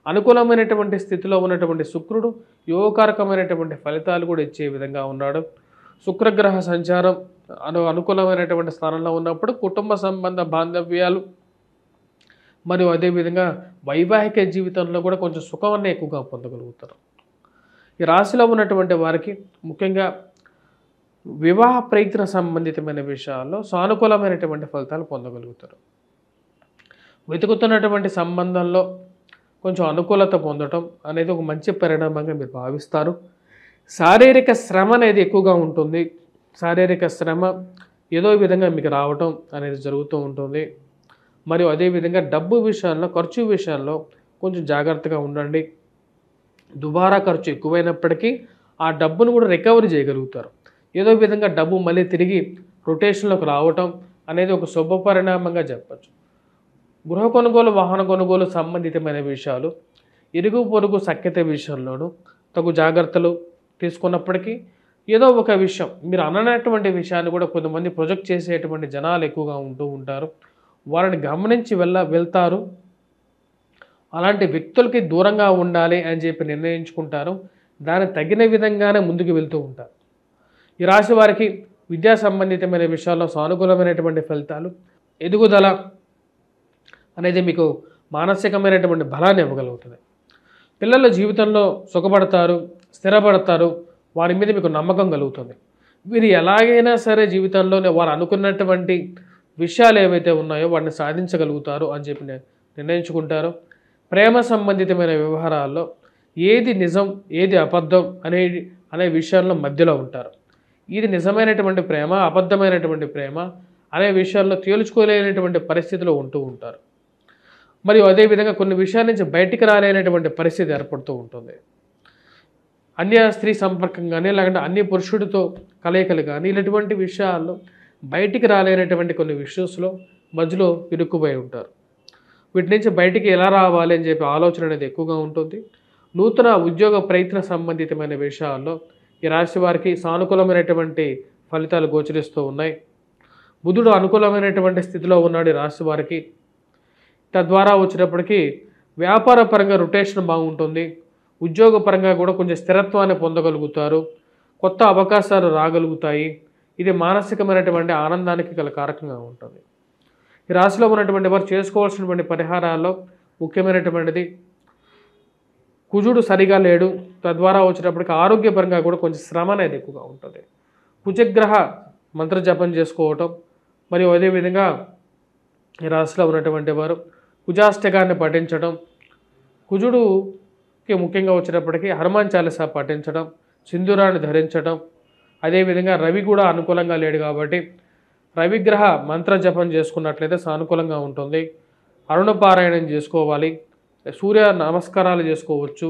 అనుకూలమైనటువంటి స్థితిలో ఉన్నటువంటి శుక్రుడు యోగకారకమైనటువంటి ఫలితాలు కూడా ఇచ్చే విధంగా ఉన్నాడు. శుక్రగ్రహ సంచారం అనుకూలమైనటువంటి స్థానంలో ఉన్నప్పుడు కుటుంబ సంబంధ బాంధవ్యాలు మరియు అదేవిధంగా వైవాహిక జీవితంలో కూడా కొంచెం సుఖాన్ని ఎక్కువగా పొందగలుగుతారు. ఈ రాశిలో ఉన్నటువంటి వారికి ముఖ్యంగా వివాహ ప్రయత్న సంబంధితమైన విషయాల్లో సానుకూలమైనటువంటి ఫలితాలు పొందగలుగుతారు. వెతుకుతున్నటువంటి సంబంధంలో కొంచెం అనుకూలత పొందడం అనేది ఒక మంచి పరిణామంగా మీరు భావిస్తారు. శారీరక శ్రమ అనేది ఎక్కువగా ఉంటుంది. శారీరక శ్రమ ఏదో విధంగా మీకు రావటం అనేది జరుగుతూ ఉంటుంది. మరియు అదేవిధంగా డబ్బు విషయంలో, ఖర్చు విషయంలో కొంచెం జాగ్రత్తగా ఉండండి. దుబారా ఖర్చు ఎక్కువైనప్పటికీ ఆ డబ్బును కూడా రికవరీ చేయగలుగుతారు. ఏదో విధంగా డబ్బు మళ్ళీ తిరిగి రొటేషన్లోకి రావటం అనేది ఒక శుభ పరిణామంగా చెప్పచ్చు. గృహ కొనుగోలు, వాహన కొనుగోలు సంబంధితమైన విషయాలు, ఇరుగు పొరుగు సఖ్యత విషయంలోనూ తగు జాగ్రత్తలు తీసుకున్నప్పటికీ ఏదో ఒక విషయం మీరు అననటువంటి విషయాన్ని కూడా కొంతమంది ప్రొజెక్ట్ చేసేటువంటి జనాలు ఎక్కువగా ఉంటూ ఉంటారు. వారిని గమనించి వెళ్తారు. అలాంటి వ్యక్తులకి దూరంగా ఉండాలి అని చెప్పి నిర్ణయించుకుంటారు. దానికి తగిన విధంగానే ముందుకు వెళ్తూ ఉంటారు. ఈ రాశి వారికి విద్యా సంబంధితమైన విషయాల్లో సానుకూలమైనటువంటి ఫలితాలు, ఎదుగుదల అనేది మీకు మానసికమైనటువంటి బలాన్ని ఇవ్వగలుగుతుంది. పిల్లల జీవితంలో సుఖపడతారు, స్థిరపడతారు, వారి మీద మీకు నమ్మకం కలుగుతుంది. వీరు ఎలాగైనా సరే జీవితంలోనే వారు అనుకున్నటువంటి విషయాలు ఏవైతే ఉన్నాయో వాటిని సాధించగలుగుతారు అని చెప్పి నిర్ణయించుకుంటారు. ప్రేమ సంబంధితమైన వ్యవహారాల్లో ఏది నిజం ఏది అబద్ధం అనే విషయాల్లో మధ్యలో ఉంటారు. ఇది నిజమైనటువంటి ప్రేమ, అబద్ధమైనటువంటి ప్రేమ అనే విషయాల్లో తేల్చుకోలేనటువంటి పరిస్థితిలో ఉంటూ ఉంటారు. మరియు అదేవిధంగా కొన్ని విషయాల నుంచి బయటికి రాలేనటువంటి పరిస్థితి ఏర్పడుతూ ఉంటుంది. అన్య స్త్రీ సంపర్కం కానీ, లేకుంటే అన్య పురుషుడితో కలయికలు కానీ, ఇలాంటి విషయాల్లో బయటికి రాలేనటువంటి కొన్ని ఇష్యూస్లో మధ్యలో ఇరుక్కుపోయి ఉంటారు. వీటి నుంచి బయటికి ఎలా రావాలి అని చెప్పి ఆలోచన అనేది ఎక్కువగా ఉంటుంది. నూతన ఉద్యోగ ప్రయత్న సంబంధితమైన విషయాల్లో ఈ రాశి వారికి సానుకూలమైనటువంటి ఫలితాలు గోచరిస్తూ ఉన్నాయి. బుధుడు అనుకూలమైనటువంటి స్థితిలో ఉన్నాడు ఈ రాశి వారికి. తద్వారా వచ్చినప్పటికీ వ్యాపార పరంగా రొటేషన్ బాగుంటుంది. ఉద్యోగపరంగా కూడా కొంచెం స్థిరత్వాన్ని పొందగలుగుతారు. కొత్త అవకాశాలు రాగలుగుతాయి. ఇది మానసికమైనటువంటి ఆనందానికి గల కారకంగా ఉంటుంది. ఈ రాశిలో ఉన్నటువంటి వారు చేసుకోవాల్సినటువంటి పరిహారాల్లో ముఖ్యమైనటువంటిది, కుజుడు సరిగా లేడు, తద్వారా వచ్చినప్పటికీ ఆరోగ్యపరంగా కూడా కొంచెం శ్రమ అనేది ఎక్కువగా ఉంటుంది. కుజగ్రహ మంత్ర జపం చేసుకోవటం, మరియు అదేవిధంగా ఈ రాశిలో ఉన్నటువంటి వారు కుజాష్టకాన్ని పఠించడం, కుజుడుకి ముఖ్యంగా వచ్చేటప్పటికీ హనుమాన్ చాలీసా పఠించడం, సింధూరాన్ని ధరించడం, అదేవిధంగా రవి కూడా అనుకూలంగా లేడు కాబట్టి రవిగ్రహ మంత్ర జపం చేసుకున్నట్లయితే సానుకూలంగా ఉంటుంది. అరుణపారాయణం చేసుకోవాలి, సూర్య నమస్కారాలు చేసుకోవచ్చు.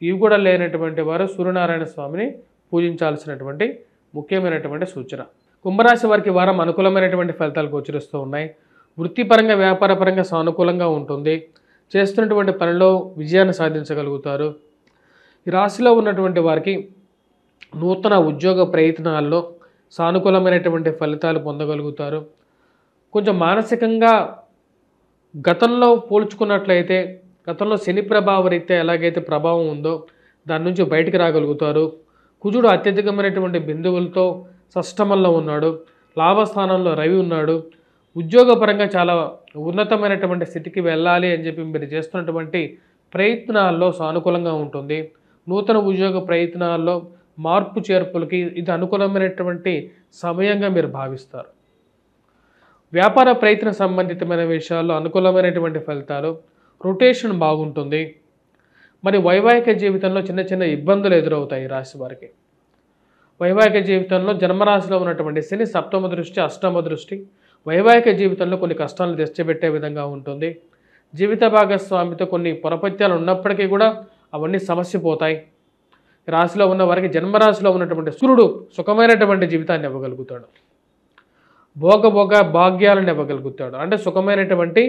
ఇవి కూడా లేనటువంటి వారు సూర్యనారాయణ స్వామిని పూజించాల్సినటువంటి ముఖ్యమైనటువంటి సూచన. కుంభరాశి వారికి వారం అనుకూలమైనటువంటి ఫలితాలు గోచరిస్తూ ఉన్నాయి. వృత్తిపరంగా వ్యాపారపరంగా సానుకూలంగా ఉంటుంది. చేస్తున్నటువంటి పనిలో విజయాన్ని సాధించగలుగుతారు. ఈ రాశిలో ఉన్నటువంటి వారికి నూతన ఉద్యోగ ప్రయత్నాల్లో సానుకూలమైనటువంటి ఫలితాలు పొందగలుగుతారు. కొంచెం మానసికంగా గతంలో పోల్చుకున్నట్లయితే, గతంలో శని ప్రభావ రీత్యా ఎలాగైతే ప్రభావం ఉందో దాని నుంచి బయటికి రాగలుగుతారు. కుజుడు అత్యధికమైనటువంటి బిందువులతో షష్టమంలో ఉన్నాడు. లాభస్థానంలో రవి ఉన్నాడు. ఉద్యోగపరంగా చాలా ఉన్నతమైనటువంటి స్థితికి వెళ్ళాలి అని చెప్పి మీరు చేస్తున్నటువంటి ప్రయత్నాల్లో సానుకూలంగా ఉంటుంది. నూతన ఉద్యోగ ప్రయత్నాల్లో మార్పు చేర్పులకి ఇది అనుకూలమైనటువంటి సమయంగా మీరు భావిస్తారు. వ్యాపార ప్రయత్న సంబంధితమైన విషయాల్లో అనుకూలమైనటువంటి ఫలితాలు, రొటేషన్ బాగుంటుంది. మరి వైవాహిక జీవితంలో చిన్న చిన్న ఇబ్బందులు ఎదురవుతాయి రాశి వారికి. వైవాహిక జీవితంలో జన్మరాశిలో ఉన్నటువంటి శని సప్తమ దృష్టి, అష్టమ దృష్టి వైవాహిక జీవితంలో కొన్ని కష్టాలను తెచ్చిపెట్టే విధంగా ఉంటుంది. జీవిత భాగస్వామితో కొన్ని పొరపత్యాలు ఉన్నప్పటికీ కూడా అవన్నీ సమస్య పోతాయి. రాశిలో ఉన్న వారికి జన్మరాశిలో ఉన్నటువంటి సూర్యుడు సుఖమైనటువంటి జీవితాన్ని ఇవ్వగలుగుతాడు. భోగ భాగ్యాలను ఇవ్వగలుగుతాడు. అంటే సుఖమైనటువంటి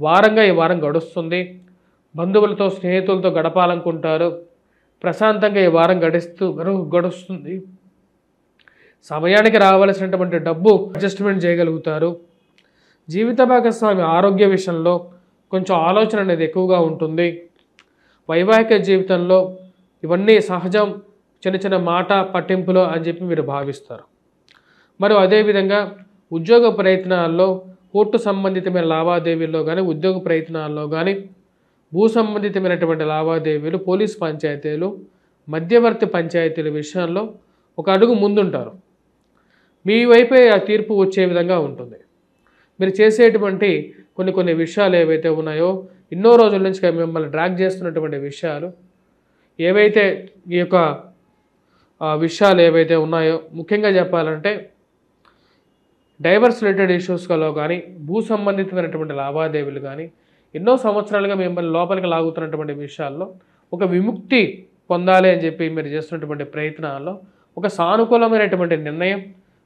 వారంగా ఈ వారం గడుస్తుంది. బంధువులతో స్నేహితులతో గడపాలనుకుంటారు. ప్రశాంతంగా ఈ వారం గడుస్తుంది. సమయానికి రావాల్సినటువంటి డబ్బు అడ్జస్ట్మెంట్ చేయగలుగుతారు. జీవిత భాగస్వామి ఆరోగ్య విషయంలో కొంచెం ఆలోచన అనేది ఎక్కువగా ఉంటుంది. వైవాహిక జీవితంలో ఇవన్నీ సహజం, చిన్న చిన్న మాట పట్టింపులు అని చెప్పి మీరు భావిస్తారు. మరియు అదేవిధంగా ఉద్యోగ ప్రయత్నాల్లో కోర్టు సంబంధితమైన లావాదేవీల్లో కానీ, ఉద్యోగ ప్రయత్నాల్లో కానీ, భూ సంబంధితమైనటువంటి లావాదేవీలు, పోలీస్ పంచాయతీలు, మధ్యవర్తి పంచాయతీల విషయంలో ఒక అడుగు ముందుంటారు. మీ వైపే ఆ తీర్పు వచ్చే విధంగా ఉంటుంది. మీరు చేసేటువంటి కొన్ని విషయాలు ఏవైతే ఉన్నాయో, ఎన్నో రోజుల నుంచి మిమ్మల్ని డ్రాగ్ చేస్తున్నటువంటి విషయాలు ఏవైతే ఈ యొక్క విషయాలు ఏవైతే ఉన్నాయో, ముఖ్యంగా చెప్పాలంటే డైవర్స్ రిలేటెడ్ ఇష్యూస్లో కానీ, భూ సంబంధితమైనటువంటి లావాదేవీలు కానీ, ఎన్నో సంవత్సరాలుగా మిమ్మల్ని లోపలికి లాగుతున్నటువంటి విషయాల్లో ఒక విముక్తి పొందాలి అని చెప్పి మీరు చేస్తున్నటువంటి ప్రయత్నాల్లో ఒక సానుకూలమైనటువంటి నిర్ణయం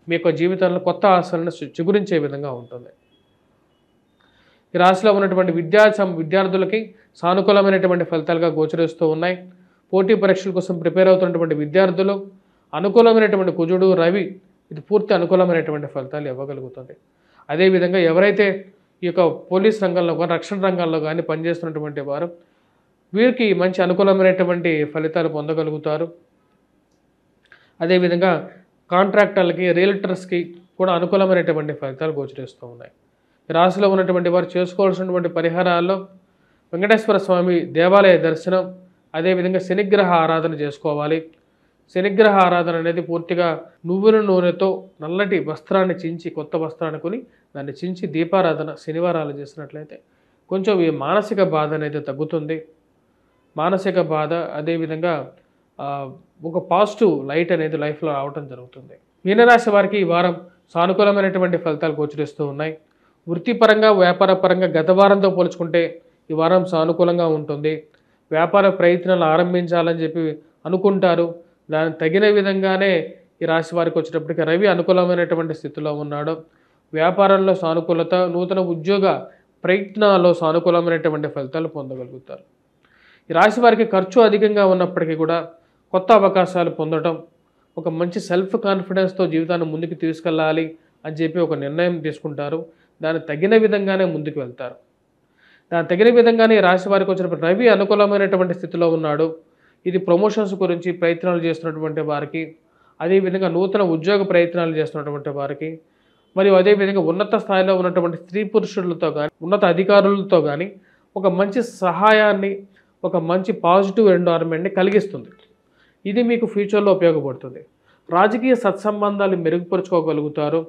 మీ యొక్క జీవితంలో కొత్త ఆశలను చిగురించే విధంగా ఉంటుంది. ఈ రాశిలో ఉన్నటువంటి విద్యార్థులకి సానుకూలమైనటువంటి ఫలితాలుగా గోచరిస్తూ ఉన్నాయి. పోటీ పరీక్షల కోసం ప్రిపేర్ అవుతున్నటువంటి విద్యార్థులు అనుకూలమైనటువంటి కుజుడు, రవి ఇది పూర్తి అనుకూలమైనటువంటి ఫలితాలు ఇవ్వగలుగుతుంది. అదేవిధంగా ఎవరైతే ఈ యొక్క పోలీస్ రంగంలో కానీ, రక్షణ రంగాల్లో కానీ పనిచేస్తున్నటువంటి వారు వీరికి మంచి అనుకూలమైనటువంటి ఫలితాలు పొందగలుగుతారు. అదేవిధంగా కాంట్రాక్టర్లకి, రియల్టర్స్కి కూడా అనుకూలమైనటువంటి ఫలితాలు గోచరిస్తూ ఉన్నాయి. ఈ రాశిలో ఉన్నటువంటి వారు చేసుకోవాల్సినటువంటి పరిహారాల్లో వెంకటేశ్వర స్వామి దేవాలయ దర్శనం, అదేవిధంగా శనిగ్రహ ఆరాధన చేసుకోవాలి. శనిగ్రహ ఆరాధన అనేది పూర్తిగా నువ్వుల నూనెతో నల్లటి వస్త్రాన్ని చించి, కొత్త వస్త్రాన్ని కొని దాన్ని చించి దీపారాధన శనివారాలు చేసినట్లయితే కొంచెం ఈ మానసిక బాధ అనేది తగ్గుతుంది. మానసిక బాధ, అదేవిధంగా ఒక పాజిటివ్ లైట్ అనేది లైఫ్లో రావటం జరుగుతుంది. మీనరాశి వారికి ఈ వారం సానుకూలమైనటువంటి ఫలితాలు గోచరిస్తూ ఉన్నాయి. వృత్తిపరంగా, వ్యాపార పరంగా గత వారంతో పోల్చుకుంటే ఈ వారం సానుకూలంగా ఉంటుంది. వ్యాపార ప్రయత్నాలు ఆరంభించాలని చెప్పి అనుకుంటారు. దానికి తగిన విధంగానే ఈ రాశి వారికి వచ్చేటప్పటికి రవి అనుకూలమైనటువంటి స్థితిలో ఉన్నాడు. వ్యాపారంలో సానుకూలత, నూతన ఉద్యోగ ప్రయత్నాల్లో సానుకూలమైనటువంటి ఫలితాలు పొందగలుగుతారు. ఈ రాశి వారికి ఖర్చు అధికంగా ఉన్నప్పటికీ కూడా కొత్త అవకాశాలు పొందడం, ఒక మంచి సెల్ఫ్ కాన్ఫిడెన్స్తో జీవితాన్ని ముందుకు తీసుకెళ్ళాలి అని చెప్పి ఒక నిర్ణయం తీసుకుంటారు. దానికి తగిన విధంగానే ముందుకు వెళ్తారు. దానికి తగిన విధంగానే ఈ రాశి వారికి వచ్చినప్పుడు రవి అనుకూలమైనటువంటి స్థితిలో ఉన్నాడు. ఇది ప్రమోషన్స్ గురించి ప్రయత్నాలు చేస్తున్నటువంటి వారికి, అదేవిధంగా నూతన ఉద్యోగ ప్రయత్నాలు చేస్తున్నటువంటి వారికి, మరియు అదేవిధంగా ఉన్నత స్థాయిలో ఉన్నటువంటి స్త్రీ పురుషులతో కానీ, ఉన్నత అధికారులతో కానీ ఒక మంచి సహాయాన్ని, ఒక మంచి పాజిటివ్ ఎన్వైరన్మెంట్ని కలిగిస్తుంది. ఇది మీకు ఫ్యూచర్లో ఉపయోగపడుతుంది. రాజకీయ సత్సంబంధాలు మెరుగుపరుచుకోగలుగుతారు.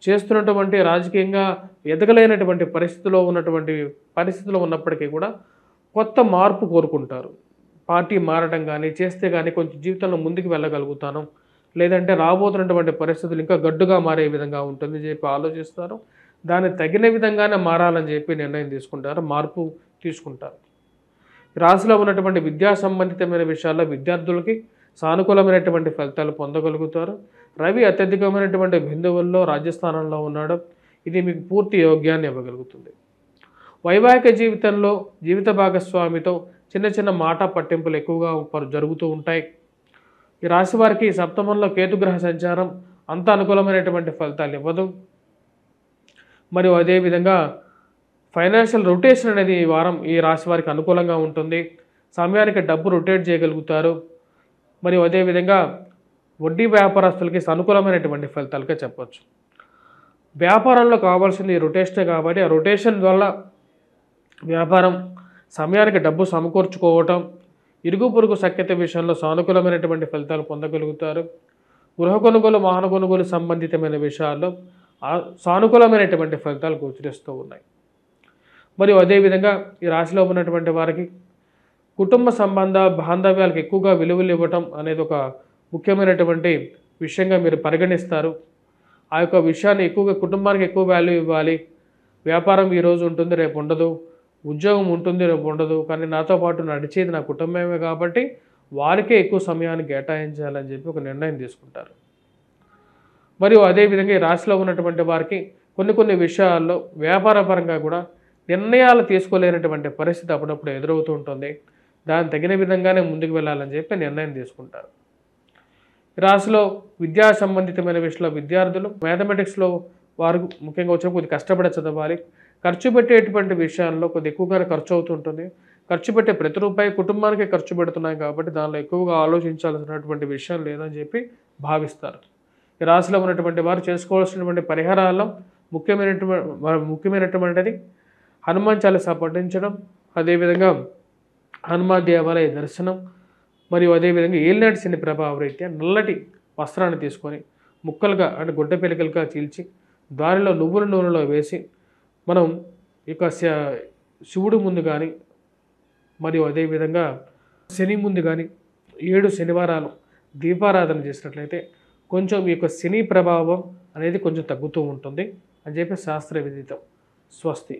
చేస్తున్నటువంటి రాజకీయంగా ఎదగలేనటువంటి పరిస్థితిలో ఉన్నప్పటికీ కూడా కొత్త మార్పు కోరుకుంటారు. పార్టీ మారడం కానీ చేస్తే కానీ కొంచెం జీవితంలో ముందుకు వెళ్ళగలుగుతాను, లేదంటే రాబోతున్నటువంటి పరిస్థితులు ఇంకా గడ్డుగా మారే విధంగా ఉంటుంది చెప్పి ఆలోచిస్తారు. దానికి తగిన విధంగానే మారాలని చెప్పి నిర్ణయం తీసుకుంటారు, మార్పు తీసుకుంటారు. రాశిలో ఉన్నటువంటి విద్యా సంబంధితమైన విషయాల్లో విద్యార్థులకి సానుకూలమైనటువంటి ఫలితాలు పొందగలుగుతారు. రవి అత్యధికమైనటువంటి బిందువుల్లో రాజ్యస్థానంలో ఉన్నాడు. ఇది మీకు పూర్తి యోగ్యాన్ని ఇవ్వగలుగుతుంది. వైవాహిక జీవితంలో జీవిత భాగస్వామితో చిన్న చిన్న మాట పట్టింపులు ఎక్కువగా జరుగుతూ ఉంటాయి. ఈ రాశి వారికి సప్తమంలో కేతుగ్రహ సంచారం అంత అనుకూలమైనటువంటి ఫలితాలు ఇవ్వదు. మరియు అదేవిధంగా ఫైనాన్షియల్ రొటేషన్ అనేది ఈ వారం ఈ రాశి వారికి అనుకూలంగా ఉంటుంది. సమయానికి డబ్బు రొటేట్ చేయగలుగుతారు. మరియు అదేవిధంగా వడ్డీ వ్యాపారస్తులకి అనుకూలమైనటువంటి ఫలితాలుగా చెప్పవచ్చు. వ్యాపారంలో కావాల్సింది రొటేషనే కాబట్టి ఆ రొటేషన్ వల్ల వ్యాపారం సమయానికి డబ్బు సమకూర్చుకోవటం, ఇరుగు పొరుగు సఖ్యత విషయంలో సానుకూలమైనటువంటి ఫలితాలు పొందగలుగుతారు. గృహ కొనుగోలు, వాహన కొనుగోలు సంబంధితమైన విషయాల్లో సానుకూలమైనటువంటి ఫలితాలు గోచరిస్తూ ఉన్నాయి. మరియు అదేవిధంగా ఈ రాశిలో ఉన్నటువంటి వారికి కుటుంబ సంబంధ బాంధవ్యాలకు ఎక్కువగా విలువలు ఇవ్వటం అనేది ఒక ముఖ్యమైనటువంటి విషయంగా మీరు పరిగణిస్తారు. ఆ యొక్క విషయాన్ని ఎక్కువగా కుటుంబానికి ఎక్కువ వాల్యూ ఇవ్వాలి. వ్యాపారం ఈరోజు ఉంటుంది, రేపు ఉండదు. ఉద్యోగం ఉంటుంది, రేపు ఉండదు. కానీ నాతో పాటు నడిచేది నా కుటుంబమే కాబట్టి వారికే ఎక్కువ సమయాన్ని కేటాయించాలని చెప్పి ఒక నిర్ణయం తీసుకుంటారు. మరియు అదేవిధంగా ఈ రాశిలో ఉన్నటువంటి వారికి కొన్ని విషయాల్లో వ్యాపారపరంగా కూడా నిర్ణయాలు తీసుకోలేనటువంటి పరిస్థితి అప్పుడప్పుడు ఎదురవుతూ ఉంటుంది. దానికి తగిన విధంగానే ముందుకు వెళ్ళాలని చెప్పి నిర్ణయం తీసుకుంటారు. రాశిలో విద్యా సంబంధితమైన విషయంలో విద్యార్థులు మ్యాథమెటిక్స్లో వారు ముఖ్యంగా వచ్చినప్పుడు కొద్దిగా కష్టపడి చదవాలి. ఖర్చు పెట్టేటువంటి విషయాల్లో కొద్దిగా ఎక్కువగానే ఖర్చు అవుతుంటుంది. ఖర్చు పెట్టే ప్రతి రూపాయి కుటుంబానికి ఖర్చు పెడుతున్నాయి కాబట్టి దానిలో ఎక్కువగా ఆలోచించాల్సినటువంటి విషయం లేదని చెప్పి భావిస్తారు. ఈ రాశిలో ఉన్నటువంటి వారు చేసుకోవాల్సినటువంటి పరిహారాల్లో ముఖ్యమైనటువంటిది హనుమాన్ చాలీసా పఠించడం, అదేవిధంగా హనుమాన్ దేవాలయ దర్శనం, మరియు అదేవిధంగా ఏలినాటి శని ప్రభావ రీత్యా నల్లటి వస్త్రాన్ని తీసుకొని ముక్కలుగా అంటే గుడ్డ పెలికలుగా చీల్చి దానిలో నువ్వుల నూనెలో వేసి మనం ఇక శివుడు ముందు కానీ మరియు అదేవిధంగా శని ముందు కానీ 7 శనివారాలు దీపారాధన చేసినట్లయితే కొంచెం ఈ యొక్క శని ప్రభావం అనేది కొంచెం తగ్గుతూ ఉంటుంది అని చెప్పి శాస్త్ర విదితం. స్వస్తి.